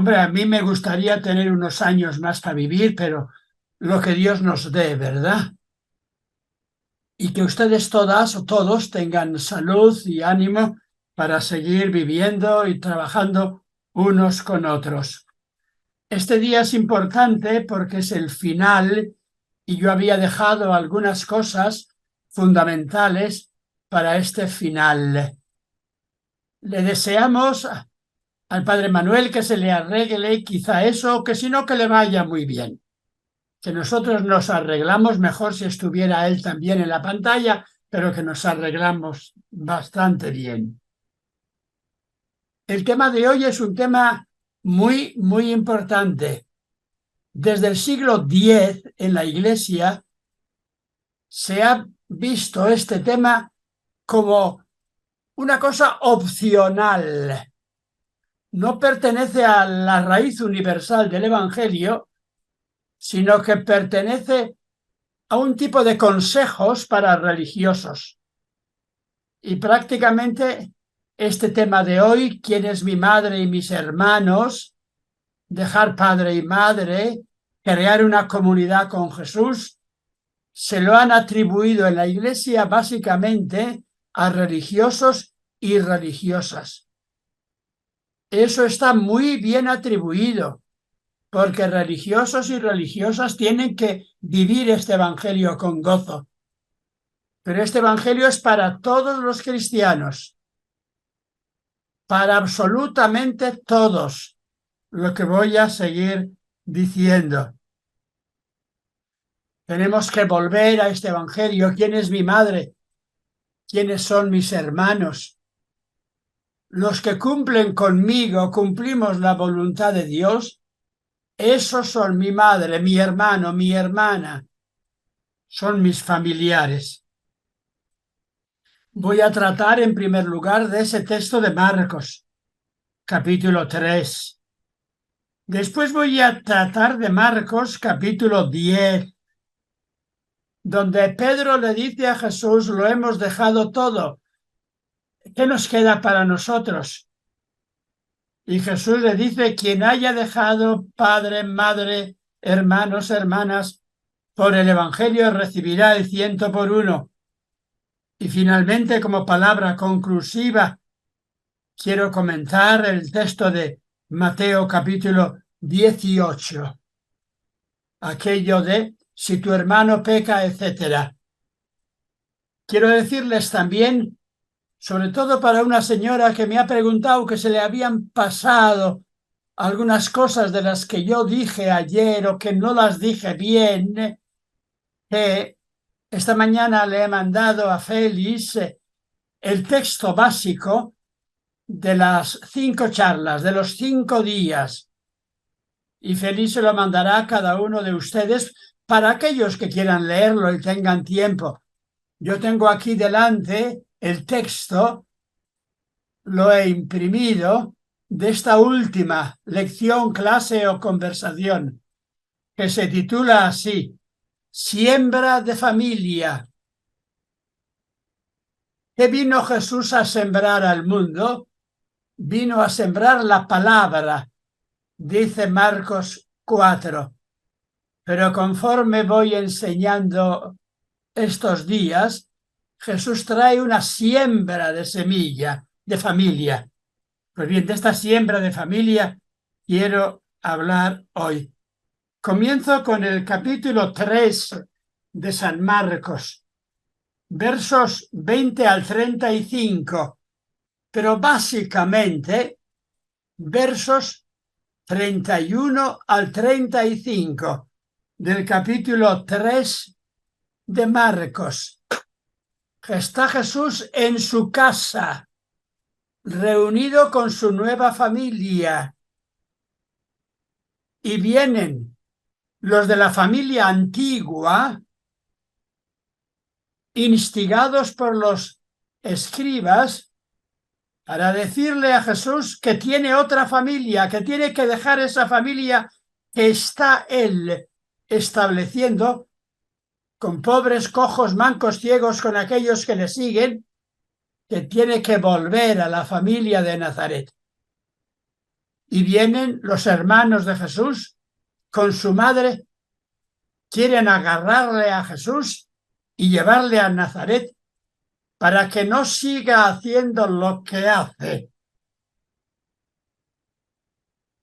Hombre, a mí me gustaría tener unos años más para vivir, pero lo que Dios nos dé, ¿verdad? Y que ustedes todas o todos tengan salud y ánimo para seguir viviendo y trabajando unos con otros. Este día es importante porque es el final y yo había dejado algunas cosas fundamentales para este final. Le deseamos al Padre Manuel que se le arregle quizá eso, que si no, que le vaya muy bien. Que nosotros nos arreglamos mejor si estuviera él también en la pantalla, pero que nos arreglamos bastante bien. El tema de hoy es un tema muy importante. Desde el siglo X en la Iglesia se ha visto este tema como una cosa opcional. No pertenece a la raíz universal del Evangelio, sino que pertenece a un tipo de consejos para religiosos. Y prácticamente este tema de hoy, ¿quién es mi madre y mis hermanos? Dejar padre y madre, crear una comunidad con Jesús, se lo han atribuido en la Iglesia básicamente a religiosos y religiosas. Eso está muy bien atribuido, porque religiosos y religiosas tienen que vivir este evangelio con gozo. Pero este evangelio es para todos los cristianos, para absolutamente todos, lo que voy a seguir diciendo. Tenemos que volver a este evangelio. ¿Quién es mi madre? ¿Quiénes son mis hermanos? Los que cumplen conmigo, cumplimos la voluntad de Dios. Esos son mi madre, mi hermano, mi hermana. Son mis familiares. Voy a tratar en primer lugar de ese texto de Marcos, capítulo 3. Después voy a tratar de Marcos, capítulo 10, donde Pedro le dice a Jesús, lo hemos dejado todo. ¿Qué nos queda para nosotros? Y Jesús le dice, quien haya dejado padre, madre, hermanos, hermanas, por el Evangelio recibirá el 100 por 1. Y finalmente, como palabra conclusiva, quiero comentar el texto de Mateo capítulo 18. Aquello de si tu hermano peca, etc. Quiero decirles también, sobre todo para una señora que me ha preguntado que se le habían pasado algunas cosas de las que yo dije ayer o que no las dije bien, que esta mañana le he mandado a Félix el texto básico de las 5 charlas, de los 5 días. Y Félix se lo mandará a cada uno de ustedes para aquellos que quieran leerlo y tengan tiempo. Yo tengo aquí delante el texto, lo he imprimido, de esta última lección, clase o conversación, que se titula así, Siembra de familia. ¿Qué vino Jesús a sembrar al mundo? Vino a sembrar la palabra, dice Marcos 4. Pero conforme voy enseñando estos días, Jesús trae una siembra de semilla, de familia. Pues bien, de esta siembra de familia quiero hablar hoy. Comienzo con el capítulo 3 de San Marcos, versos 20 al 35, pero básicamente versos 31 al 35 del capítulo 3 de Marcos. Está Jesús en su casa, reunido con su nueva familia, y vienen los de la familia antigua, instigados por los escribas, para decirle a Jesús que tiene otra familia, que tiene que dejar esa familia que está él estableciendo con pobres, cojos, mancos, ciegos, con aquellos que le siguen, que tiene que volver a la familia de Nazaret. y vienen los hermanos de Jesús con su madre, quieren agarrarle a Jesús y llevarle a Nazaret para que no siga haciendo lo que hace.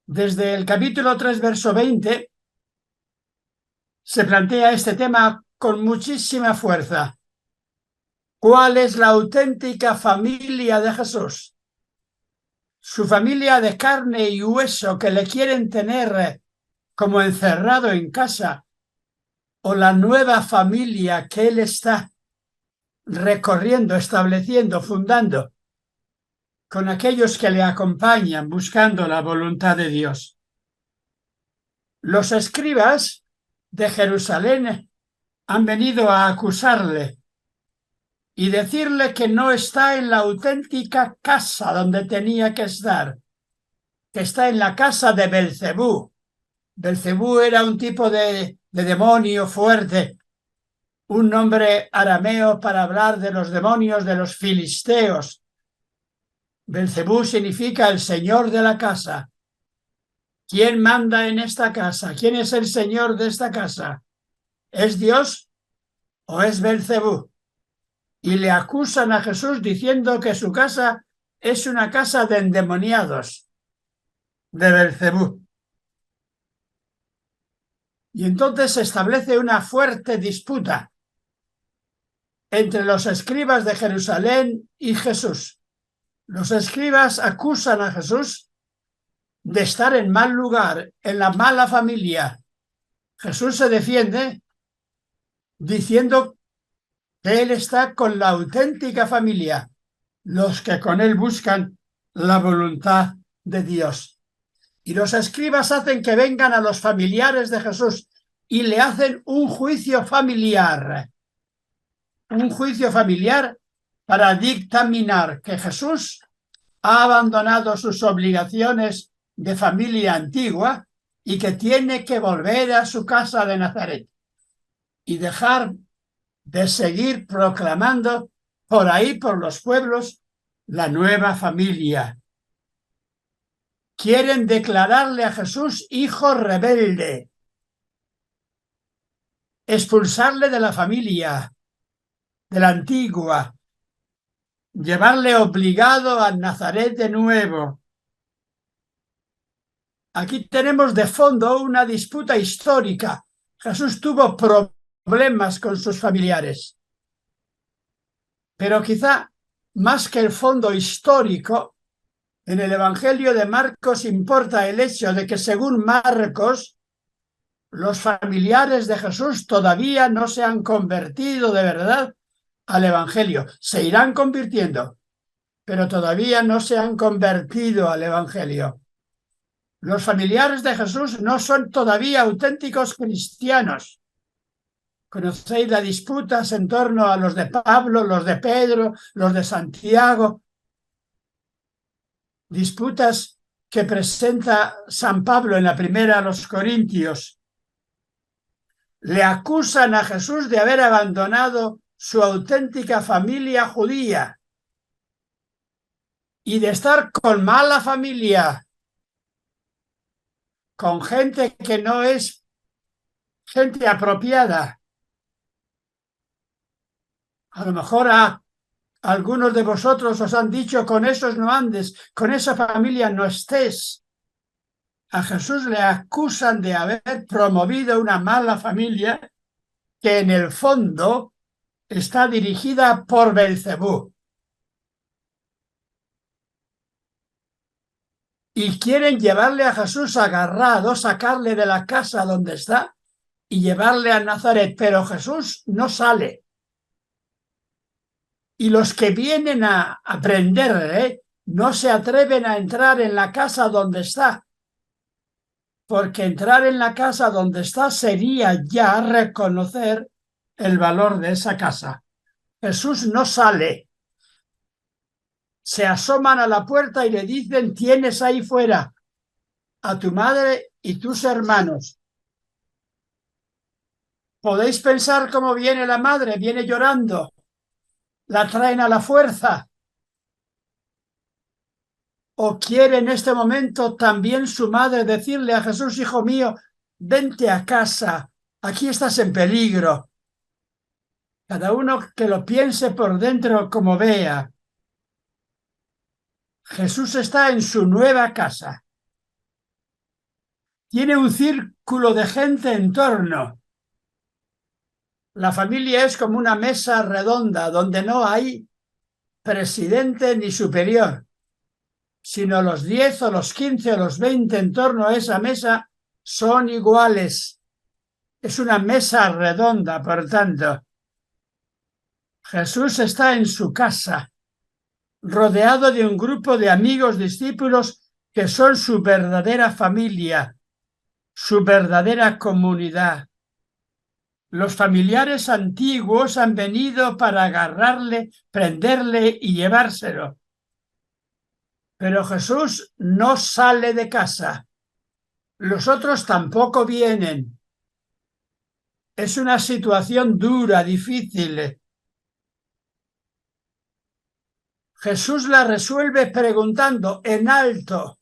Desde el capítulo 3, verso 20, se plantea este tema con muchísima fuerza. ¿Cuál es la auténtica familia de Jesús? Su familia de carne y hueso que le quieren tener como encerrado en casa, o la nueva familia que él está recorriendo, estableciendo, fundando con aquellos que le acompañan buscando la voluntad de Dios. Los escribas de Jerusalén han venido a acusarle y decirle que no está en la auténtica casa donde tenía que estar, que está en la casa de Belcebú. Belcebú era un tipo de demonio fuerte, un nombre arameo para hablar de los demonios de los filisteos. Belcebú significa el señor de la casa. ¿Quién manda en esta casa? ¿Quién es el señor de esta casa? ¿Es Dios o es Belcebú? Y le acusan a Jesús diciendo que su casa es una casa de endemoniados, de Belcebú. Y entonces se establece una fuerte disputa entre los escribas de Jerusalén y Jesús. Los escribas acusan a Jesús de estar en mal lugar, en la mala familia. Jesús se defiende diciendo que él está con la auténtica familia, los que con él buscan la voluntad de Dios. Y los escribas hacen que vengan a los familiares de Jesús y le hacen un juicio familiar para dictaminar que Jesús ha abandonado sus obligaciones de familia antigua y que tiene que volver a su casa de Nazaret y dejar de seguir proclamando por ahí, por los pueblos, la nueva familia. Quieren declararle a Jesús hijo rebelde, expulsarle de la familia, de la antigua, llevarle obligado a Nazaret de nuevo. Aquí tenemos de fondo una disputa histórica. Jesús tuvo problemas con sus familiares, pero quizá más que el fondo histórico, en el Evangelio de Marcos importa el hecho de que, según Marcos, los familiares de Jesús todavía no se han convertido de verdad al Evangelio. Se irán convirtiendo, pero todavía no se han convertido al Evangelio. Los familiares de Jesús no son todavía auténticos cristianos. Conocéis las disputas en torno a los de Pablo, los de Pedro, los de Santiago. Disputas que presenta San Pablo en la primera a los Corintios. Le acusan a Jesús de haber abandonado su auténtica familia judía y de estar con mala familia, con gente que no es gente apropiada. A lo mejor a algunos de vosotros os han dicho: con esos no andes, con esa familia no estés. A Jesús le acusan de haber promovido una mala familia que en el fondo está dirigida por Belcebú. Y quieren llevarle a Jesús agarrado, sacarle de la casa donde está y llevarle a Nazaret, pero Jesús no sale. Y los que vienen a prenderle no se atreven a entrar en la casa donde está, porque entrar en la casa donde está sería ya reconocer el valor de esa casa. Jesús no sale. Se asoman a la puerta y le dicen: tienes ahí fuera a tu madre y tus hermanos. Podéis pensar cómo viene la madre, viene llorando, la traen a la fuerza. ¿O quiere en este momento también su madre decirle a Jesús, hijo mío, vente a casa, aquí estás en peligro? Cada uno que lo piense por dentro como vea. Jesús está en su nueva casa. Tiene un círculo de gente en torno. La familia es como una mesa redonda donde no hay presidente ni superior, sino los 10 o los 15 o los 20 en torno a esa mesa son iguales. Es una mesa redonda, por tanto. Jesús está en su casa, rodeado de un grupo de amigos discípulos que son su verdadera familia, su verdadera comunidad. Los familiares antiguos han venido para agarrarle, prenderle y llevárselo. Pero Jesús no sale de casa. Los otros tampoco vienen. Es una situación dura, difícil. Jesús la resuelve preguntando en alto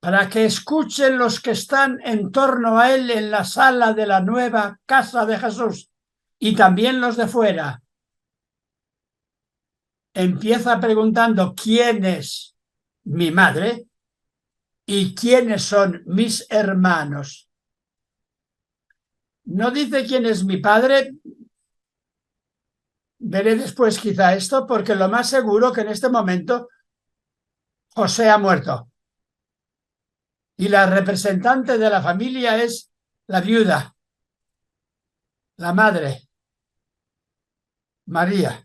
para que escuchen los que están en torno a él en la sala de la nueva casa de Jesús y también los de fuera. Empieza preguntando quién es mi madre y quiénes son mis hermanos. No dice quién es mi padre. Veré después quizá esto, porque lo más seguro que en este momento José ha muerto y la representante de la familia es la viuda, la madre, María.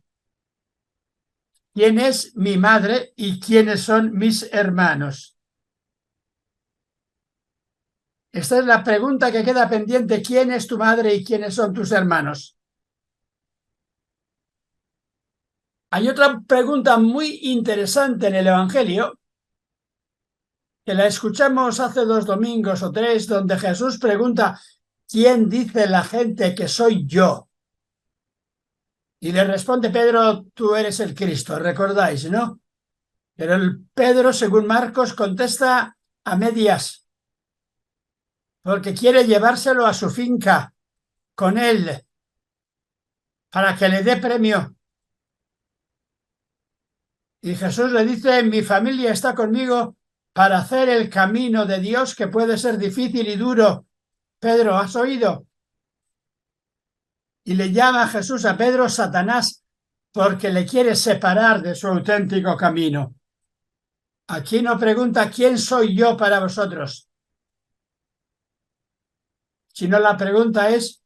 ¿Quién es mi madre y quiénes son mis hermanos? Esta es la pregunta que queda pendiente. ¿Quién es tu madre y quiénes son tus hermanos? Hay otra pregunta muy interesante en el Evangelio, que la escuchamos hace 2 domingos o 3, donde Jesús pregunta, ¿quién dice la gente que soy yo? Y le responde Pedro, tú eres el Cristo, recordáis, ¿no? Pero el Pedro, según Marcos, contesta a medias, porque quiere llevárselo a su finca con él para que le dé premio. Y Jesús le dice, mi familia está conmigo para hacer el camino de Dios, que puede ser difícil y duro. Pedro, ¿has oído? Y le llama a Jesús a Pedro Satanás porque le quiere separar de su auténtico camino. Aquí no pregunta quién soy yo para vosotros, sino la pregunta es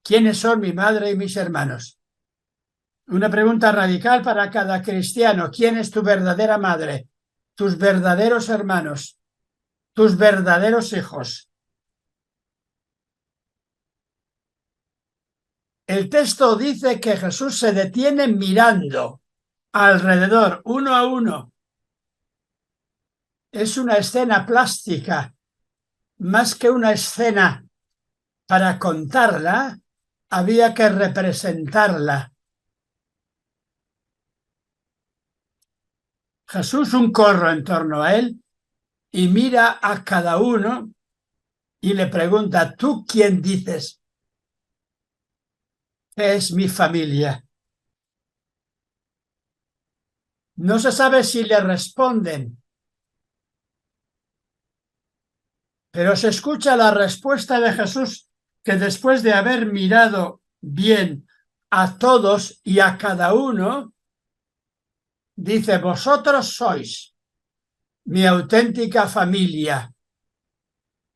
¿quiénes son mi madre y mis hermanos? Una pregunta radical para cada cristiano. ¿Quién es tu verdadera madre? Tus verdaderos hermanos, tus verdaderos hijos. El texto dice que Jesús se detiene mirando alrededor, uno a uno. Es una escena plástica, más que una escena para contarla, había que representarla. Jesús un corro en torno a él y mira a cada uno y le pregunta, ¿tú quién dices que es mi familia? No se sabe si le responden, pero se escucha la respuesta de Jesús, que después de haber mirado bien a todos y a cada uno, dice, vosotros sois mi auténtica familia,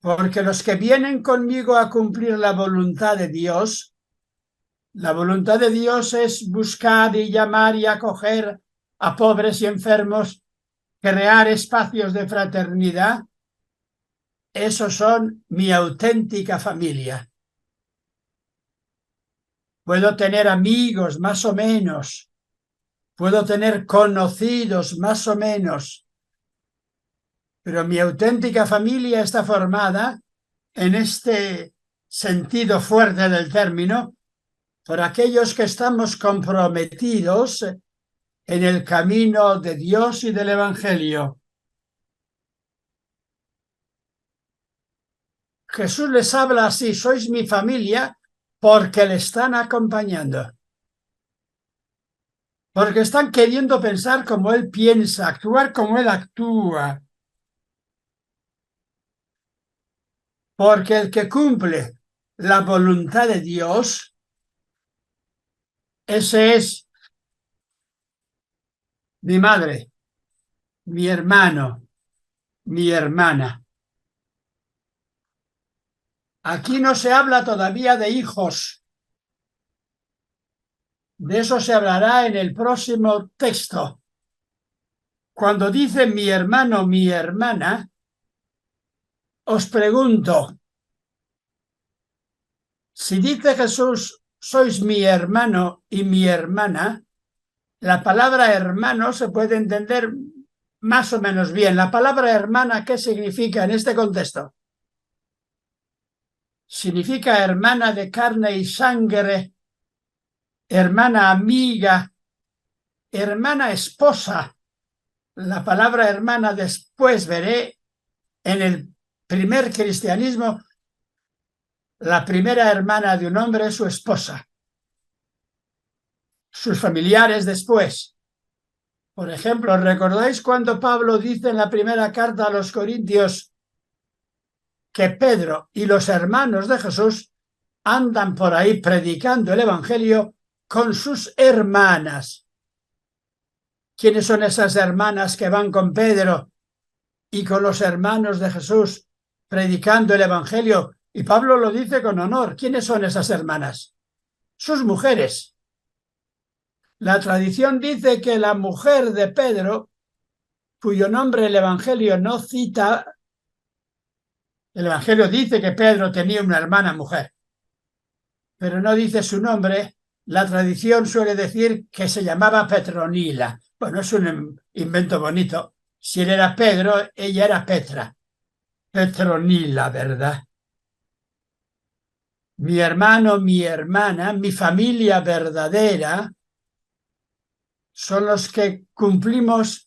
porque los que vienen conmigo a cumplir la voluntad de Dios, la voluntad de Dios es buscar y llamar y acoger a pobres y enfermos, crear espacios de fraternidad. Esos son mi auténtica familia. Puedo tener amigos más o menos, puedo tener conocidos más o menos, pero mi auténtica familia está formada, en este sentido fuerte del término, por aquellos que estamos comprometidos en el camino de Dios y del Evangelio. Jesús les habla así: sois mi familia porque le están acompañando. Porque están queriendo pensar como Él piensa, actuar como Él actúa. Porque el que cumple la voluntad de Dios, ese es mi madre, mi hermano, mi hermana. Aquí no se habla todavía de hijos. De eso se hablará en el próximo texto. Cuando dice mi hermano, mi hermana, os pregunto, si dice Jesús, sois mi hermano y mi hermana, la palabra hermano se puede entender más o menos bien. La palabra hermana, ¿qué significa en este contexto? Significa hermana de carne y sangre, hermana amiga, hermana esposa. La palabra hermana, después veré en el primer cristianismo, la primera hermana de un hombre es su esposa. Sus familiares después. Por ejemplo, ¿recordáis cuando Pablo dice en la primera carta a los Corintios que Pedro y los hermanos de Jesús andan por ahí predicando el Evangelio con sus hermanas? ¿Quiénes son esas hermanas que van con Pedro y con los hermanos de Jesús predicando el Evangelio? Y Pablo lo dice con honor. ¿Quiénes son esas hermanas? Sus mujeres. La tradición dice que la mujer de Pedro, cuyo nombre el Evangelio no cita, el Evangelio dice que Pedro tenía una hermana mujer, pero no dice su nombre. La tradición suele decir que se llamaba Petronila. Bueno, es un invento bonito. Si él era Pedro, ella era Petra. Petronila, ¿verdad? Mi hermano, mi hermana, mi familia verdadera son los que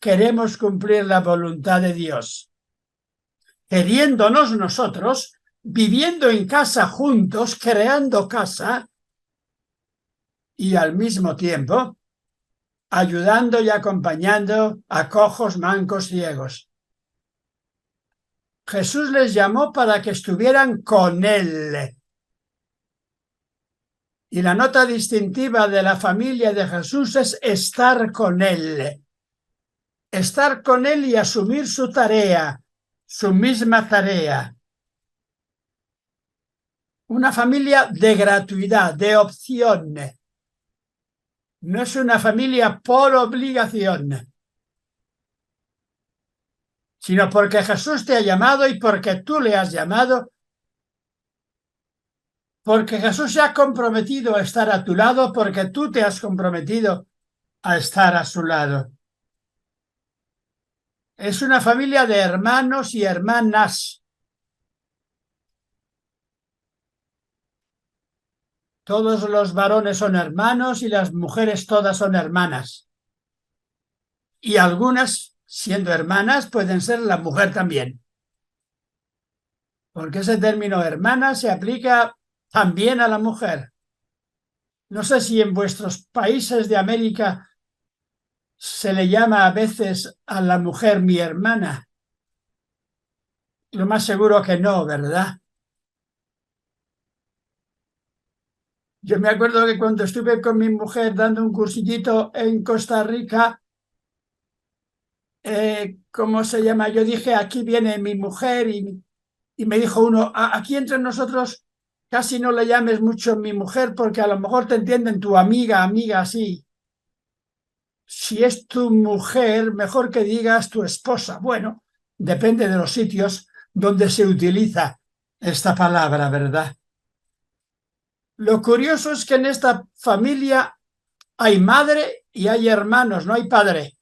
queremos cumplir la voluntad de Dios. Queriéndonos nosotros, viviendo en casa juntos, creando casa y al mismo tiempo ayudando y acompañando a cojos, mancos, ciegos. Jesús les llamó para que estuvieran con Él. Y la nota distintiva de la familia de Jesús es estar con Él. Estar con Él y asumir su tarea, su misma tarea. Una familia de gratuidad, de opción. No es una familia por obligación, sino porque Jesús te ha llamado y porque tú le has llamado, porque Jesús se ha comprometido a estar a tu lado, porque tú te has comprometido a estar a su lado. Es una familia de hermanos y hermanas. Todos los varones son hermanos y las mujeres todas son hermanas. Y algunas, siendo hermanas, pueden ser la mujer también. Porque ese término hermana se aplica también a la mujer. No sé si en vuestros países de América se le llama a veces a la mujer mi hermana. Lo más seguro que no, ¿verdad? Yo me acuerdo que cuando estuve con mi mujer dando un cursillito en Costa Rica, ¿cómo se llama? Yo dije, aquí viene mi mujer y me dijo uno, aquí entre nosotros casi no le llames mucho mi mujer porque a lo mejor te entienden tu amiga, así. Si es tu mujer, mejor que digas tu esposa. Bueno, depende de los sitios donde se utiliza esta palabra, ¿verdad? Lo curioso es que en esta familia hay madre y hay hermanos, no hay padre.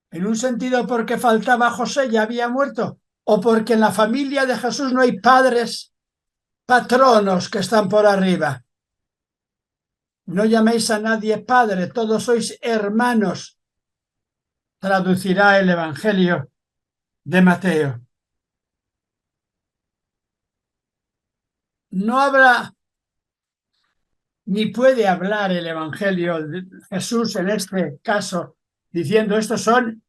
En un sentido porque faltaba José, ya había muerto, o porque en la familia de Jesús no hay padres patronos que están por arriba. No llaméis a nadie padre, todos sois hermanos, traducirá el Evangelio de Mateo. No habrá ni puede hablar el Evangelio de Jesús en este caso diciendo estos son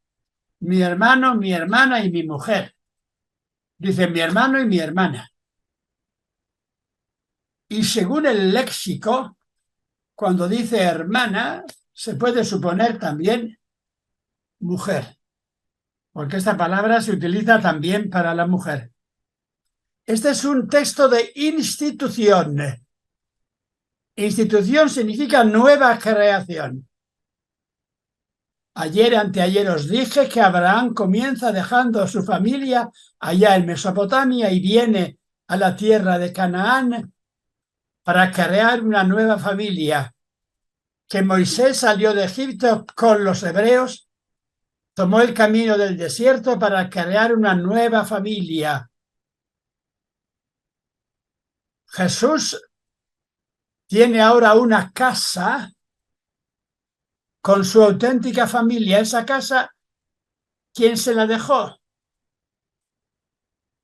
mi hermano, mi hermana y mi mujer. Dice mi hermano y mi hermana. Y según el léxico, cuando dice hermana, se puede suponer también mujer, porque esta palabra se utiliza también para la mujer. Este es un texto de institución. Institución significa nueva creación. Ayer, anteayer os dije que Abraham comienza dejando a su familia allá en Mesopotamia y viene a la tierra de Canaán para crear una nueva familia. Que Moisés salió de Egipto con los hebreos, tomó el camino del desierto para crear una nueva familia. Jesús tiene ahora una casa con su auténtica familia. Esa casa, ¿quién se la dejó?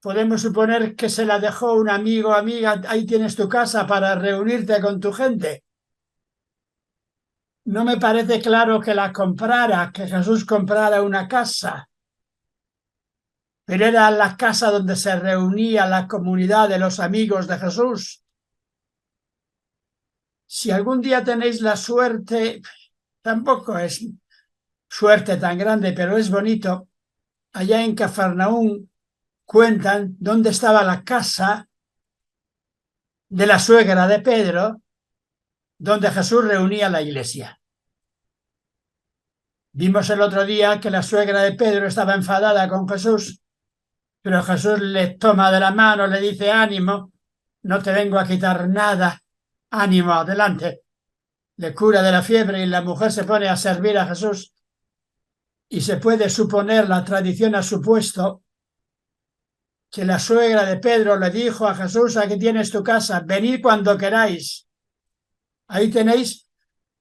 Podemos suponer que se la dejó un amigo o amiga, ahí tienes tu casa para reunirte con tu gente. No me parece claro que la comprara, que Jesús comprara una casa, pero era la casa donde se reunía la comunidad de los amigos de Jesús. Si algún día tenéis la suerte, tampoco es suerte tan grande, pero es bonito, allá en Cafarnaúm cuentan dónde estaba la casa de la suegra de Pedro, donde Jesús reunía la iglesia. Vimos el otro día que la suegra de Pedro estaba enfadada con Jesús, pero Jesús le toma de la mano, le dice, ánimo, no te vengo a quitar nada, ánimo, adelante. Le cura de la fiebre y la mujer se pone a servir a Jesús. Y se puede suponer, la tradición ha supuesto, que la suegra de Pedro le dijo a Jesús, aquí tienes tu casa, venid cuando queráis. Ahí tenéis,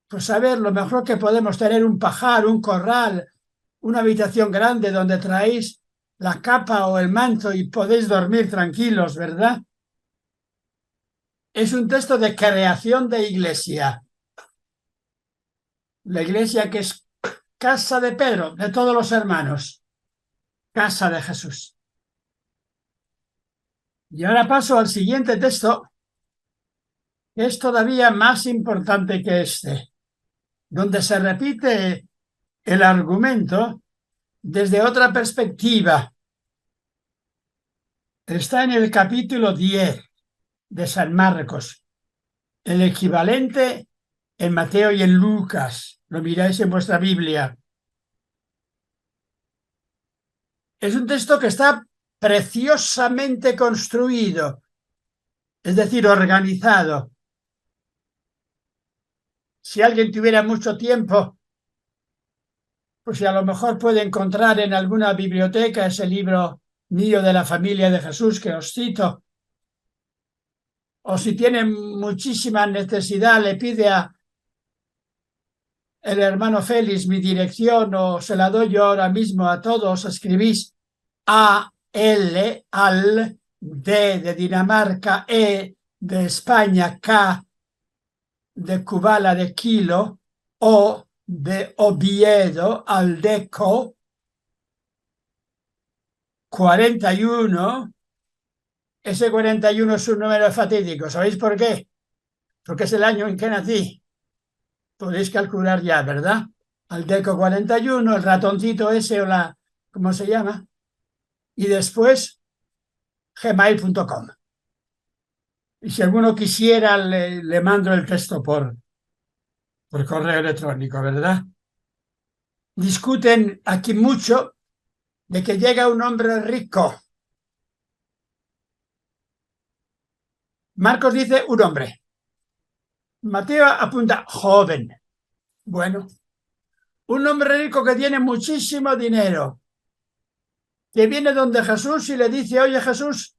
pues a ver, lo mejor que podemos tener un pajar, un corral, una habitación grande donde traéis la capa o el manto y podéis dormir tranquilos, ¿verdad? Es un texto de creación de iglesia. La iglesia que es casa de Pedro, de todos los hermanos, casa de Jesús. Y ahora paso al siguiente texto, que es todavía más importante que este, donde se repite el argumento desde otra perspectiva. Está en el capítulo 10 de San Marcos, el equivalente en Mateo y en Lucas. Lo miráis en vuestra Biblia. Es un texto que está preciosamente construido, es decir, organizado. Si alguien tuviera mucho tiempo, pues a lo mejor puede encontrar en alguna biblioteca ese libro mío de la familia de Jesús que os cito. O si tiene muchísima necesidad, le pide a el hermano Félix mi dirección o se la doy yo ahora mismo a todos. Escribís A-L, al, D de Dinamarca, E de España, K de Kubala de Kilo, O de Oviedo, Aldeco, 41. Ese 41 es un número fatídico. ¿Sabéis por qué? Porque es el año en que nací. Podéis calcular ya, ¿verdad? Aldeco 41, el ratoncito ese o la, ¿cómo se llama? Y después gmail.com. Y si alguno quisiera, le mando el texto por correo electrónico, ¿verdad? Discuten aquí mucho de que llega un hombre rico. Marcos dice un hombre. Mateo apunta joven. Bueno, un hombre rico que tiene muchísimo dinero, que viene donde Jesús y le dice, oye Jesús,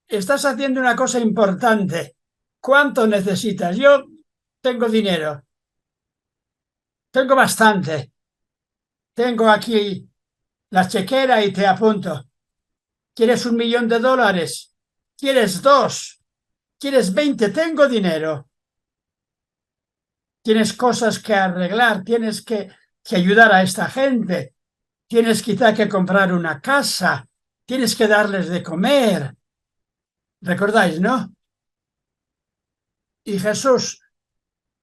estás haciendo una cosa importante. ¿Cuánto necesitas? Yo tengo dinero, tengo bastante, tengo aquí la chequera y te apunto. ¿Quieres $1.000.000? ¿Quieres 2? ¿Quieres 20? Tengo dinero. Tienes cosas que arreglar, tienes que ayudar a esta gente, tienes quizá que comprar una casa, tienes que darles de comer. ¿Recordáis, no? Y Jesús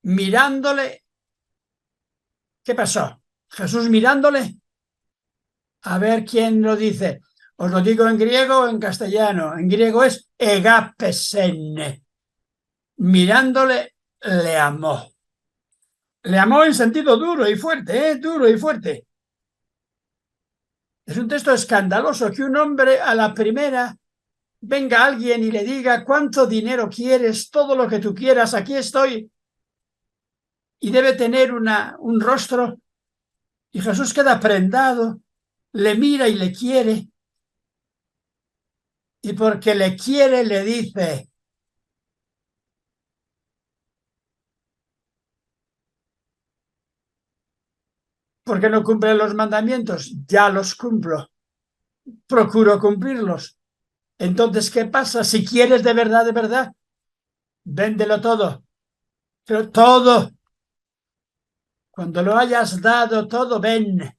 mirándole, ¿qué pasó? Jesús mirándole, a ver quién lo dice. Os lo digo en griego o en castellano. En griego es egapesenne. Mirándole, le amó. Le amó en sentido duro y fuerte, duro y fuerte. Es un texto escandaloso que un hombre a la primera venga alguien y le diga cuánto dinero quieres, todo lo que tú quieras, aquí estoy. Y debe tener un rostro. Y Jesús queda prendado, le mira y le quiere. Y porque le quiere le dice, ¿por qué no cumple los mandamientos? Ya los cumplo. Procuro cumplirlos. Entonces, ¿qué pasa? Si quieres de verdad, véndelo todo. Pero todo. Cuando lo hayas dado todo, ven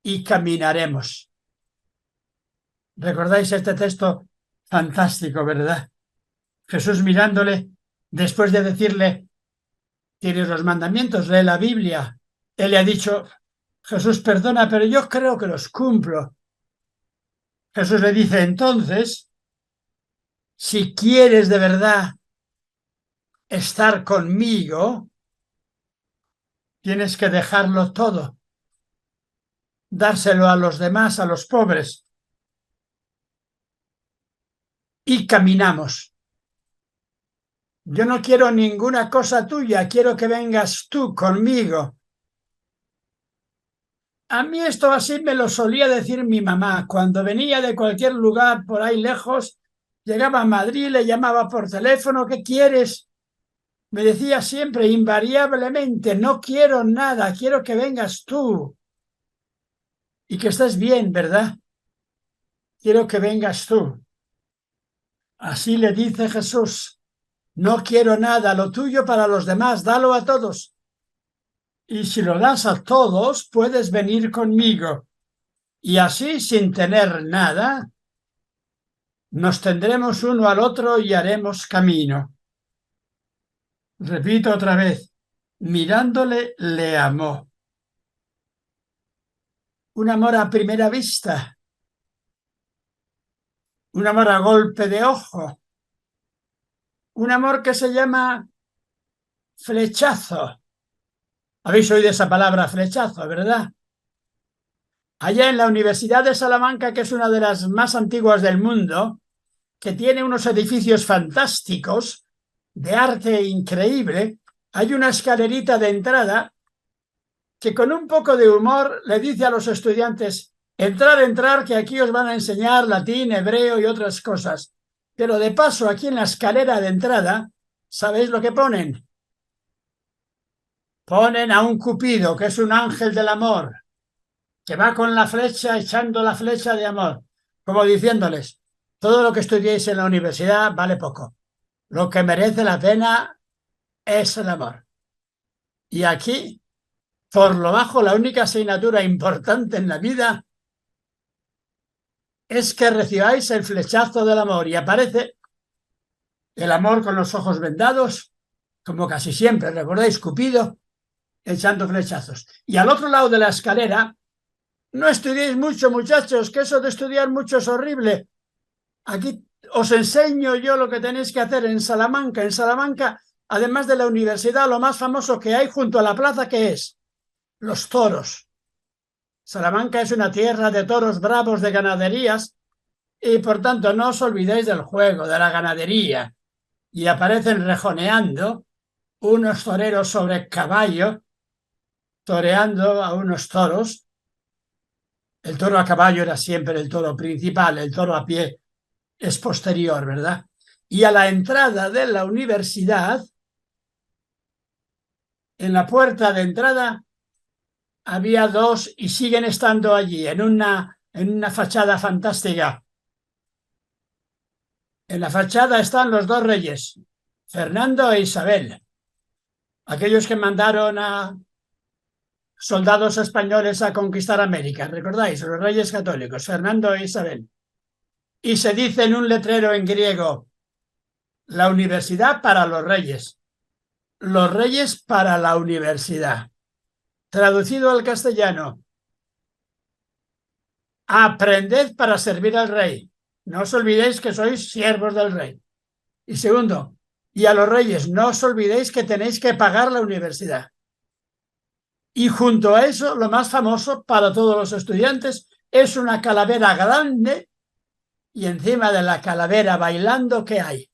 y caminaremos. ¿Recordáis este texto fantástico, verdad? Jesús mirándole, después de decirle, tienes los mandamientos, lee la Biblia. Él le ha dicho, Jesús, perdona, pero yo creo que los cumplo. Jesús le dice, entonces, si quieres de verdad estar conmigo, tienes que dejarlo todo, dárselo a los demás, a los pobres. Y caminamos. Yo no quiero ninguna cosa tuya, quiero que vengas tú conmigo. A mí esto así me lo solía decir mi mamá. Cuando venía de cualquier lugar por ahí lejos, llegaba a Madrid, le llamaba por teléfono, ¿qué quieres? Me decía siempre, invariablemente, no quiero nada, quiero que vengas tú. Y que estés bien, ¿verdad? Quiero que vengas tú. Así le dice Jesús, no quiero nada, lo tuyo para los demás, dalo a todos. Y si lo das a todos, puedes venir conmigo. Y así, sin tener nada, nos tendremos uno al otro y haremos camino. Repito otra vez, mirándole le amó. Un amor a primera vista, un amor a golpe de ojo, un amor que se llama flechazo. Habéis oído esa palabra flechazo, ¿verdad? Allá en la Universidad de Salamanca, que es una de las más antiguas del mundo, que tiene unos edificios fantásticos, de arte increíble, hay una escalerita de entrada que con un poco de humor le dice a los estudiantes, entrar, que aquí os van a enseñar latín, hebreo y otras cosas. Pero de paso, aquí en la escalera de entrada, ¿sabéis lo que ponen? Ponen a un Cupido, que es un ángel del amor, que va con la flecha, echando la flecha de amor, como diciéndoles, todo lo que estudiéis en la universidad vale poco. Lo que merece la pena es el amor. Y aquí, por lo bajo, la única asignatura importante en la vida es que recibáis el flechazo del amor. Y aparece el amor con los ojos vendados, como casi siempre, ¿recordáis? Cupido echando flechazos. Y al otro lado de la escalera, no estudiéis mucho, muchachos, que eso de estudiar mucho es horrible. Aquí os enseño yo lo que tenéis que hacer en Salamanca. En Salamanca, además de la universidad, lo más famoso que hay junto a la plaza, ¿qué es? Los toros. Salamanca es una tierra de toros bravos, de ganaderías, y por tanto no os olvidéis del juego, de la ganadería. Y aparecen rejoneando unos toreros sobre caballo, toreando a unos toros. El toro a caballo era siempre el toro principal, el toro a pie es posterior, ¿verdad? Y a la entrada de la universidad en la puerta de entrada había dos y siguen estando allí, en una fachada fantástica. En la fachada están los dos reyes, Fernando e Isabel, aquellos que mandaron a soldados españoles a conquistar América. ¿Recordáis? Los reyes católicos, Fernando e Isabel. Y se dice en un letrero en griego, la universidad para los reyes para la universidad. Traducido al castellano, aprended para servir al rey. No os olvidéis que sois siervos del rey. Y segundo, y a los reyes, no os olvidéis que tenéis que pagar la universidad. Y junto a eso, lo más famoso para todos los estudiantes es una calavera grande y encima de la calavera bailando, ¿qué hay?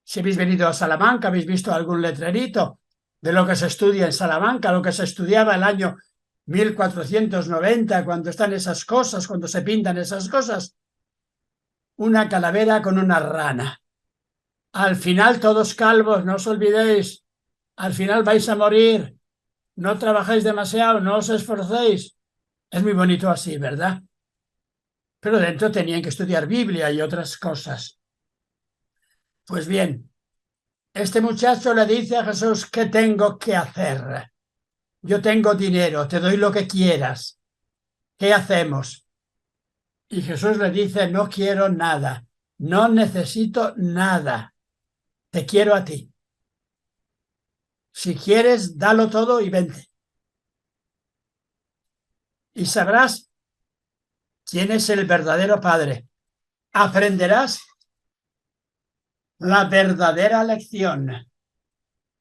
Si habéis venido a Salamanca, habéis visto algún letrerito de lo que se estudia en Salamanca, lo que se estudiaba el año 1490, cuando están esas cosas, cuando se pintan esas cosas. Una calavera con una rana. Al final todos calvos, no os olvidéis. Al final vais a morir. No trabajéis demasiado, no os esforcéis. Es muy bonito así, ¿verdad? Pero dentro tenían que estudiar Biblia y otras cosas. Pues bien, este muchacho le dice a Jesús, ¿qué tengo que hacer? Yo tengo dinero, te doy lo que quieras. ¿Qué hacemos? Y Jesús le dice, no quiero nada, no necesito nada, te quiero a ti. Si quieres, dalo todo y vente. Y sabrás quién es el verdadero Padre. Aprenderás la verdadera lección,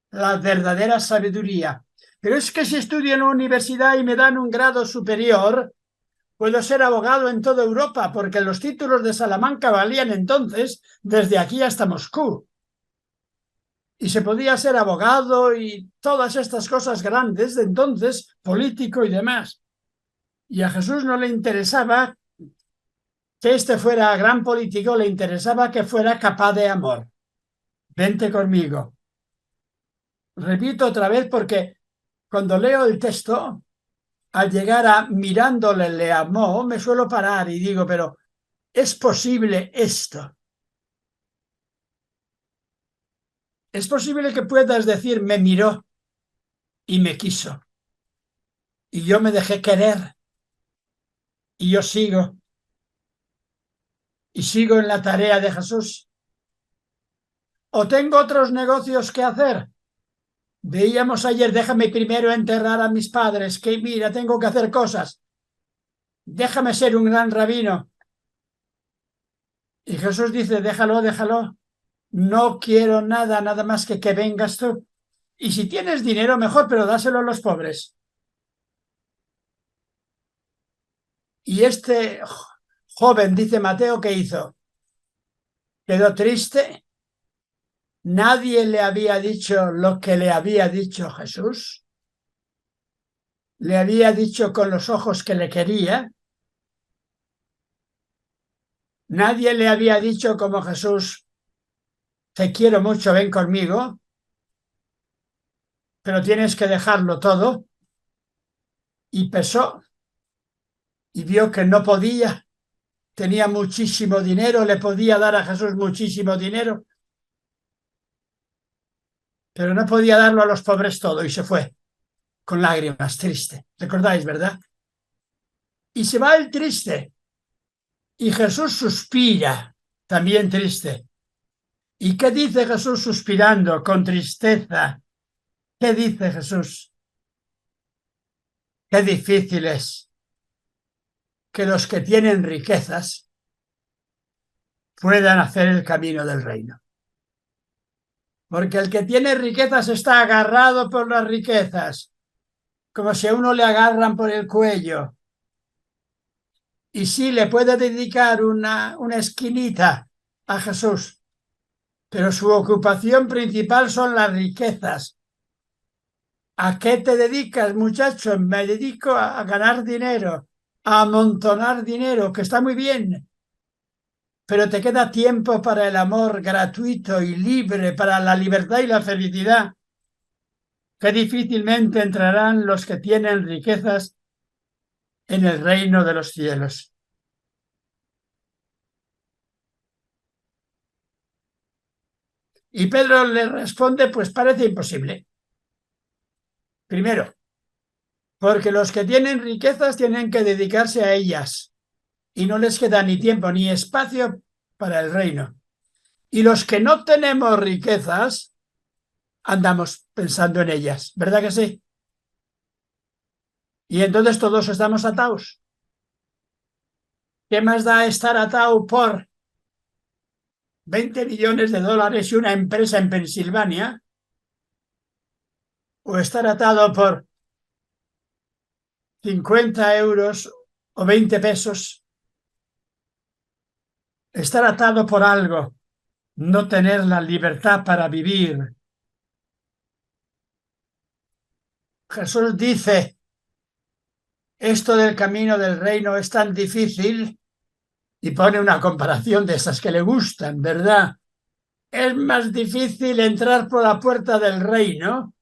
la verdadera sabiduría. Pero es que si estudio en la universidad y me dan un grado superior, puedo ser abogado en toda Europa, porque los títulos de Salamanca valían entonces desde aquí hasta Moscú. Y se podía ser abogado y todas estas cosas grandes de entonces, político y demás. Y a Jesús no le interesaba que este fuera gran político, le interesaba que fuera capaz de amor. Vente conmigo. Repito otra vez porque cuando leo el texto, al llegar a mirándole le amó, me suelo parar y digo, pero ¿es posible esto? ¿Es posible que puedas decir me miró y me quiso y yo me dejé querer y yo sigo en la tarea de Jesús? ¿O tengo otros negocios que hacer? Veíamos ayer, déjame primero enterrar a mis padres, que mira, tengo que hacer cosas. Déjame ser un gran rabino. Y Jesús dice, déjalo, déjalo. No quiero nada, nada más que vengas tú. Y si tienes dinero, mejor, pero dáselo a los pobres. Y este joven, dice Mateo, ¿qué hizo? Quedó triste. Nadie le había dicho lo que le había dicho Jesús. Le había dicho con los ojos que le quería. Nadie le había dicho como Jesús, te quiero mucho, ven conmigo, pero tienes que dejarlo todo. Y pesó y vio que no podía. Tenía muchísimo dinero, le podía dar a Jesús muchísimo dinero, pero no podía darlo a los pobres todo y se fue con lágrimas, triste. ¿Recordáis, verdad? Y se va el triste y Jesús suspira, también triste. ¿Y qué dice Jesús suspirando con tristeza? ¿Qué dice Jesús? Qué difícil es que los que tienen riquezas puedan hacer el camino del reino. Porque el que tiene riquezas está agarrado por las riquezas, como si a uno le agarran por el cuello. Y sí, le puede dedicar una esquinita a Jesús, pero su ocupación principal son las riquezas. ¿A qué te dedicas, muchacho? Me dedico a ganar dinero, a amontonar dinero, que está muy bien, pero te queda tiempo para el amor gratuito y libre, para la libertad y la felicidad. que difícilmente entrarán los que tienen riquezas en el reino de los cielos. Y Pedro le responde, pues parece imposible. Primero, porque los que tienen riquezas tienen que dedicarse a ellas y no les queda ni tiempo ni espacio para el reino. Y los que no tenemos riquezas, andamos pensando en ellas, ¿verdad que sí? Y entonces todos estamos atados. ¿Qué más da estar atado por 20 millones de dólares y una empresa en Pensilvania? ¿O estar atado por 50 euros o 20 pesos? Estar atado por algo, no tener la libertad para vivir. Jesús dice, esto del camino del reino es tan difícil, y pone una comparación de esas que le gustan, ¿verdad? Es más difícil entrar por la puerta del reino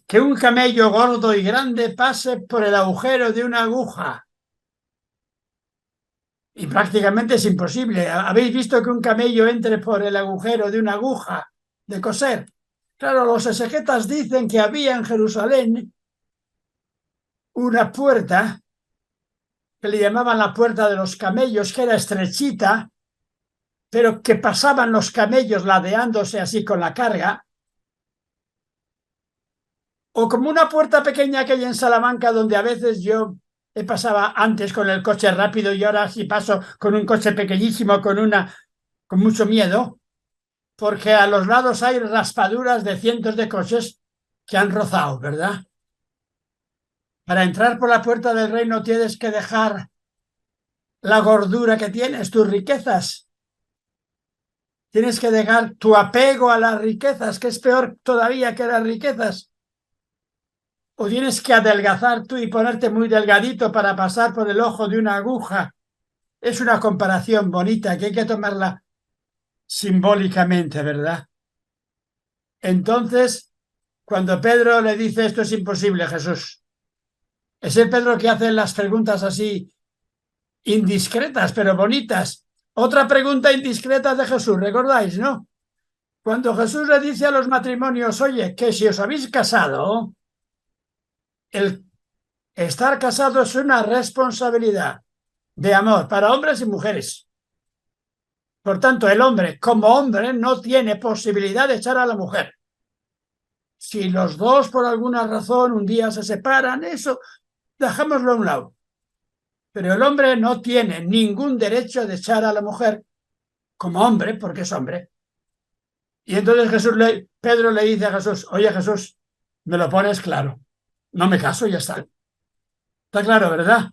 que un camello gordo y grande pase por el agujero de una aguja. Y prácticamente es imposible. ¿Habéis visto que un camello entre por el agujero de una aguja de coser? Claro, los exegetas dicen que había en Jerusalén una puerta que le llamaban la puerta de los camellos, que era estrechita, pero que pasaban los camellos ladeándose así con la carga, o como una puerta pequeña que hay en Salamanca, donde a veces yo pasaba antes con el coche rápido y ahora sí paso con un coche pequeñísimo, con mucho miedo, porque a los lados hay raspaduras de cientos de coches que han rozado, ¿verdad? Para entrar por la puerta del reino tienes que dejar la gordura que tienes, tus riquezas. Tienes que dejar tu apego a las riquezas, que es peor todavía que las riquezas. O tienes que adelgazar tú y ponerte muy delgadito para pasar por el ojo de una aguja. Es una comparación bonita que hay que tomarla simbólicamente, ¿verdad? Entonces, cuando Pedro le dice esto es imposible, Jesús, es el Pedro que hace las preguntas así indiscretas, pero bonitas. Otra pregunta indiscreta de Jesús, ¿recordáis, no? Cuando Jesús le dice a los matrimonios, oye, que si os habéis casado, el estar casado es una responsabilidad de amor para hombres y mujeres. Por tanto, el hombre, como hombre, no tiene posibilidad de echar a la mujer. Si los dos, por alguna razón, un día se separan, eso, dejémoslo a un lado. Pero el hombre no tiene ningún derecho de echar a la mujer como hombre, porque es hombre. Y entonces Pedro le dice a Jesús, oye Jesús, me lo pones claro, no me caso y ya está. Está claro, ¿verdad?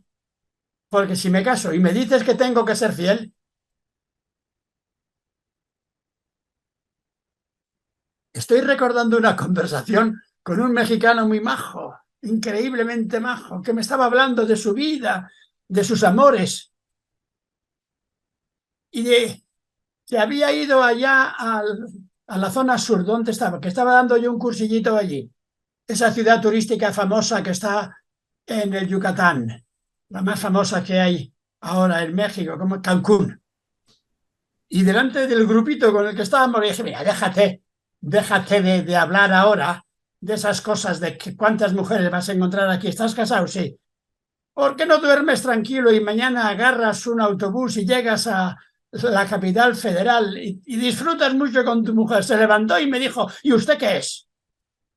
Porque si me caso y me dices que tengo que ser fiel, estoy recordando una conversación con un mexicano muy majo, increíblemente majo, que me estaba hablando de su vida, de sus amores, y de que había ido allá a la zona sur, donde estaba, que estaba dando yo un cursillito allí, esa ciudad turística famosa que está en el Yucatán, la más famosa que hay ahora en México, como Cancún. Y delante del grupito con el que estábamos, le dije, mira, déjate de hablar ahora de esas cosas, de que cuántas mujeres vas a encontrar aquí. ¿Estás casado? Sí. ¿Por qué no duermes tranquilo y mañana agarras un autobús y llegas a la capital federal y disfrutas mucho con tu mujer? Se levantó y me dijo, ¿y usted qué es?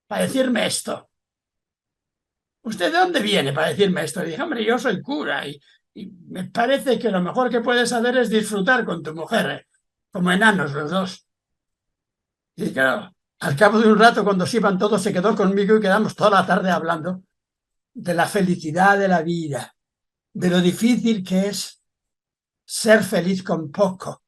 Para decirme esto. ¿Usted de dónde viene para decirme esto? Le dije, hombre, yo soy cura y me parece que lo mejor que puedes hacer es disfrutar con tu mujer, como enanos los dos. Y claro, al cabo de un rato, cuando se iban todos, se quedó conmigo y quedamos toda la tarde hablando de la felicidad de la vida, de lo difícil que es ser feliz con poco,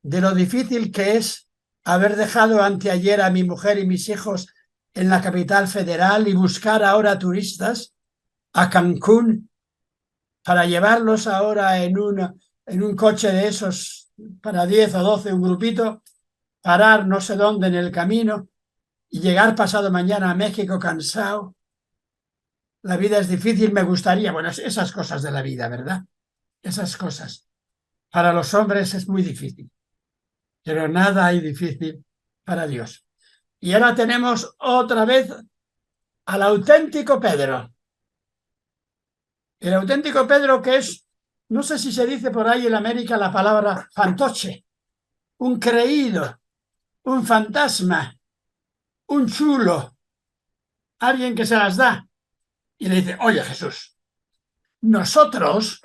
de lo difícil que es haber dejado anteayer a mi mujer y mis hijos en la capital federal y buscar ahora turistas a Cancún para llevarlos ahora en un coche de esos para 10 o 12, un grupito, parar no sé dónde en el camino y llegar pasado mañana a México cansado. La vida es difícil, me gustaría. Bueno, esas cosas de la vida, ¿verdad? Esas cosas. Para los hombres es muy difícil, pero nada hay difícil para Dios. Y ahora tenemos otra vez al auténtico Pedro. El auténtico Pedro, que es, no sé si se dice por ahí en América la palabra fantoche, un creído, un fantasma, un chulo, alguien que se las da. Y le dice, oye Jesús, nosotros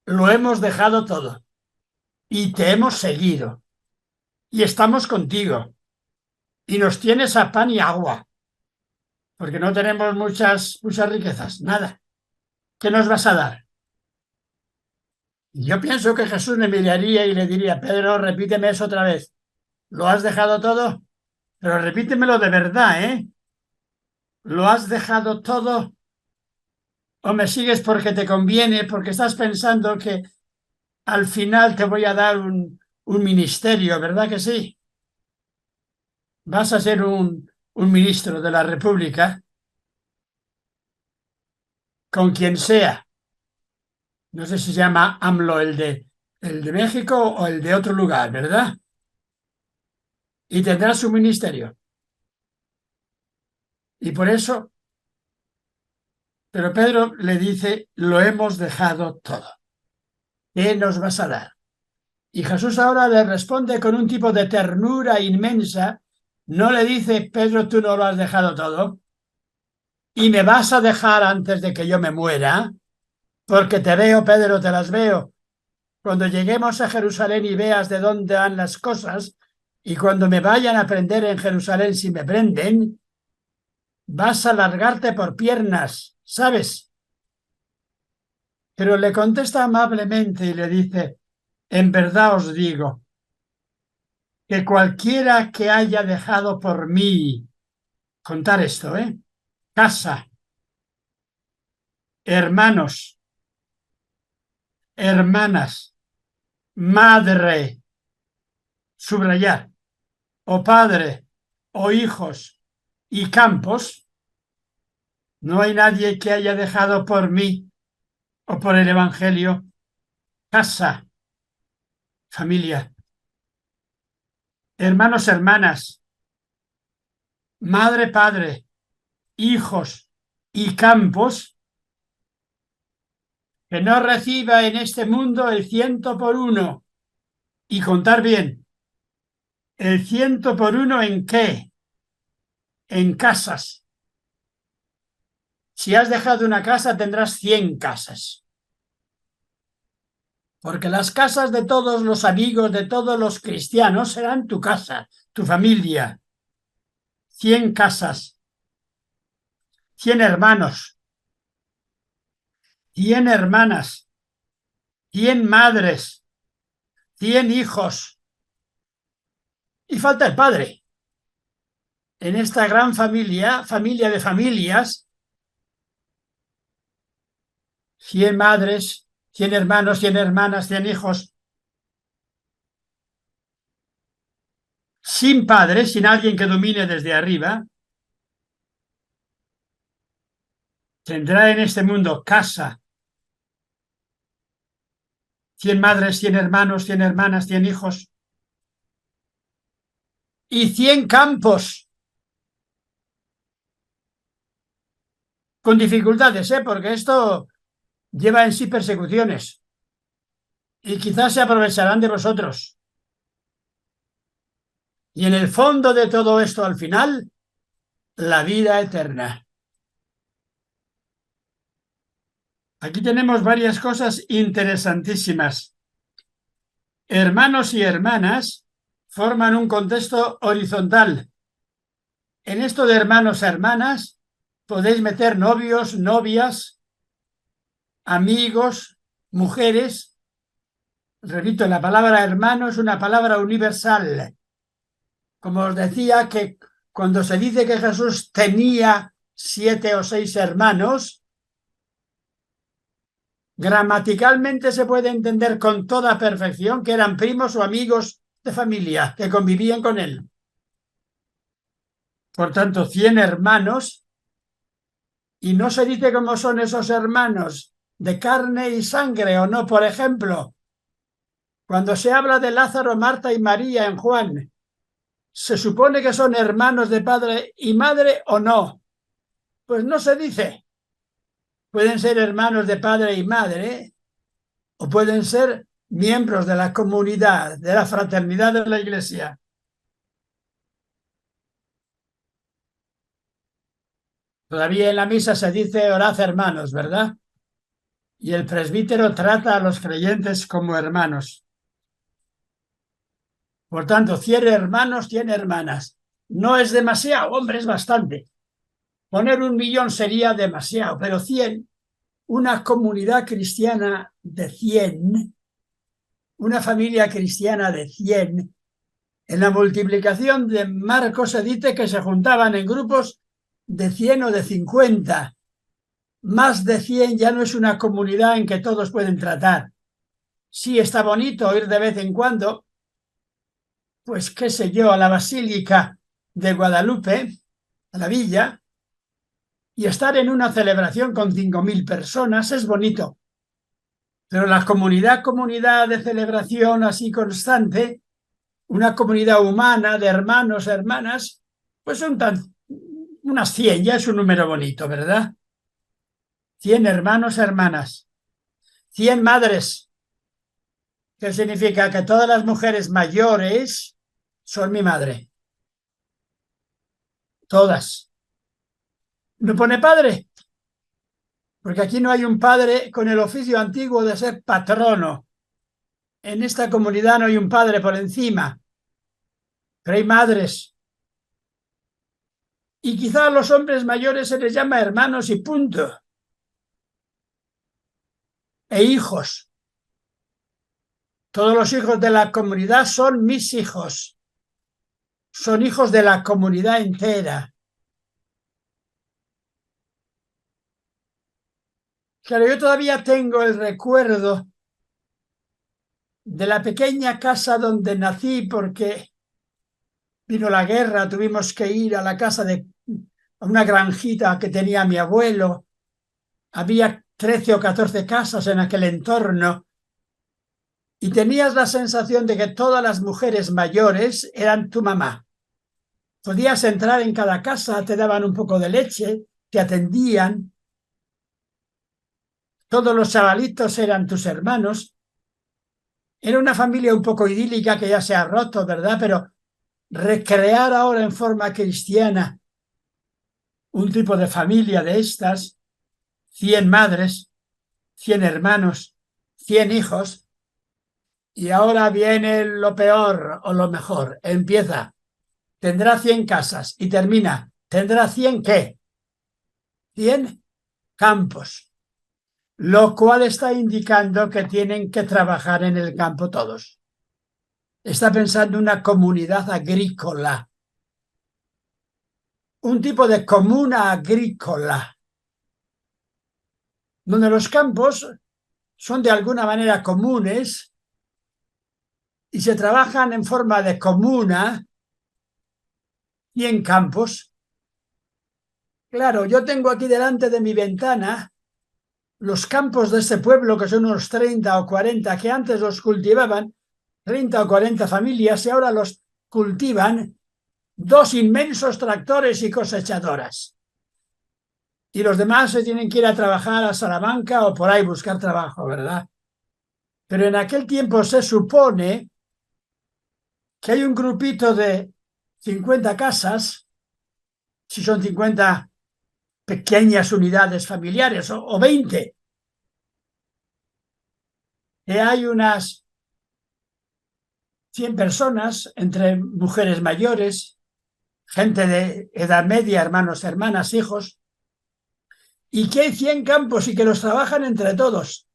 lo hemos dejado todo y te hemos seguido y estamos contigo y nos tienes a pan y agua, porque no tenemos muchas riquezas, nada. ¿Qué nos vas a dar? Y yo pienso que Jesús me miraría y le diría, Pedro, repíteme eso otra vez. ¿Lo has dejado todo? Pero repítemelo de verdad, ¿eh? ¿Lo has dejado todo? ¿O me sigues porque te conviene, porque estás pensando que al final te voy a dar un ministerio, ¿verdad que sí? Vas a ser un ministro de la República, con quien sea. No sé si se llama AMLO el de México o el de otro lugar, ¿verdad? Y tendrá su ministerio. Y por eso, pero Pedro le dice, lo hemos dejado todo. ¿Qué nos vas a dar? Y Jesús ahora le responde con un tipo de ternura inmensa. No le dice, Pedro, tú no lo has dejado todo y me vas a dejar antes de que yo me muera, porque te veo, Pedro, te las veo. Cuando lleguemos a Jerusalén y veas de dónde van las cosas, y cuando me vayan a prender en Jerusalén, si me prenden, vas a largarte por piernas, ¿sabes? Pero le contesta amablemente y le dice, en verdad os digo, que cualquiera que haya dejado por mí, contar esto, casa, hermanos, hermanas, madre, subrayar, o padre, o hijos y campos, no hay nadie que haya dejado por mí o por el Evangelio casa, familia, hermanos, hermanas, madre, padre, hijos y campos, que no reciba en este mundo el 100 por 1. Y contar bien, ¿el 100 por 1 en qué? En casas. Si has dejado una casa, tendrás 100 casas. Porque las casas de todos los amigos, de todos los cristianos, serán tu casa, tu familia. 100 casas, 100 hermanos, 100 hermanas, 100 madres, 100 hijos. Y falta el padre. En esta gran familia, familia de familias, 100 madres, 100 hermanos, 100 hermanas, 100 hijos. Sin padre, sin alguien que domine desde arriba, tendrá en este mundo casa, 100 madres, 100 hermanos, 100 hermanas, 100 hijos y 100 campos. Con dificultades, porque esto lleva en sí persecuciones y quizás se aprovecharán de vosotros. Y en el fondo de todo esto, al final, la vida eterna. Aquí tenemos varias cosas interesantísimas. Hermanos y hermanas forman un contexto horizontal. En esto de hermanos, hermanas, podéis meter novios, novias, amigos, mujeres. Repito, la palabra hermano es una palabra universal. Como os decía, que cuando se dice que Jesús tenía 7 o 6 hermanos, gramaticalmente se puede entender con toda perfección que eran primos o amigos de familia que convivían con él. Por tanto, 100 hermanos, y no se dice cómo son esos hermanos, de carne y sangre o no. Por ejemplo, cuando se habla de Lázaro, Marta y María en Juan, ¿se supone que son hermanos de padre y madre o no? Pues no se dice. Pueden ser hermanos de padre y madre, o pueden ser miembros de la comunidad, de la fraternidad de la Iglesia. Todavía en la misa se dice orad hermanos, ¿verdad? Y el presbítero trata a los creyentes como hermanos. Por tanto, 100 hermanos, 100 hermanas. No es demasiado, hombre, es bastante. Poner 1.000.000 sería demasiado, pero 100, una comunidad cristiana de 100, una familia cristiana de 100. En la multiplicación de Marcos se dice que se juntaban en grupos de 100 o de 50. Más de 100 ya no es una comunidad en que todos pueden tratar. Sí, está bonito ir de vez en cuando, pues qué sé yo, a la Basílica de Guadalupe, a la villa, y estar en una celebración con 5.000 personas es bonito. Pero la comunidad de celebración así constante, una comunidad humana de hermanos, hermanas, pues son unas 100, ya es un número bonito, ¿verdad? 100 hermanos, hermanas, 100 madres, que significa que todas las mujeres mayores son mi madre. Todas. ¿No pone padre? Porque aquí no hay un padre con el oficio antiguo de ser patrono. En esta comunidad no hay un padre por encima, pero hay madres. Y quizá a los hombres mayores se les llama hermanos y punto. E hijos. Todos los hijos de la comunidad son mis hijos. Son hijos de la comunidad entera. Claro, yo todavía tengo el recuerdo de la pequeña casa donde nací porque vino la guerra, tuvimos que ir a la casa de una granjita que tenía mi abuelo. Había 13 o 14 casas en aquel entorno y tenías la sensación de que todas las mujeres mayores eran tu mamá. Podías entrar en cada casa, te daban un poco de leche, te atendían. Todos los chavalitos eran tus hermanos. Era una familia un poco idílica que ya se ha roto, ¿verdad? Pero recrear ahora en forma cristiana un tipo de familia de estas, 100 madres, 100 hermanos, 100 hijos, y ahora viene lo peor o lo mejor. Empieza, tendrá 100 casas y termina, ¿tendrá 100 qué? 100 campos, lo cual está indicando que tienen que trabajar en el campo todos. Está pensando en una comunidad agrícola, un tipo de comuna agrícola, donde los campos son de alguna manera comunes y se trabajan en forma de comuna y en campos. Claro, yo tengo aquí delante de mi ventana los campos de este pueblo, que son unos 30 o 40, que antes los cultivaban 30 o 40 familias y ahora los cultivan 2 inmensos tractores y cosechadoras. Y los demás se tienen que ir a trabajar a Salamanca o por ahí buscar trabajo, ¿verdad? Pero en aquel tiempo se supone que hay un grupito de 50 casas, si son 50 pequeñas unidades familiares, o 20, que hay unas 100 personas, entre mujeres mayores, gente de edad media, hermanos, hermanas, hijos, y que hay 100 campos y que los trabajan entre todos.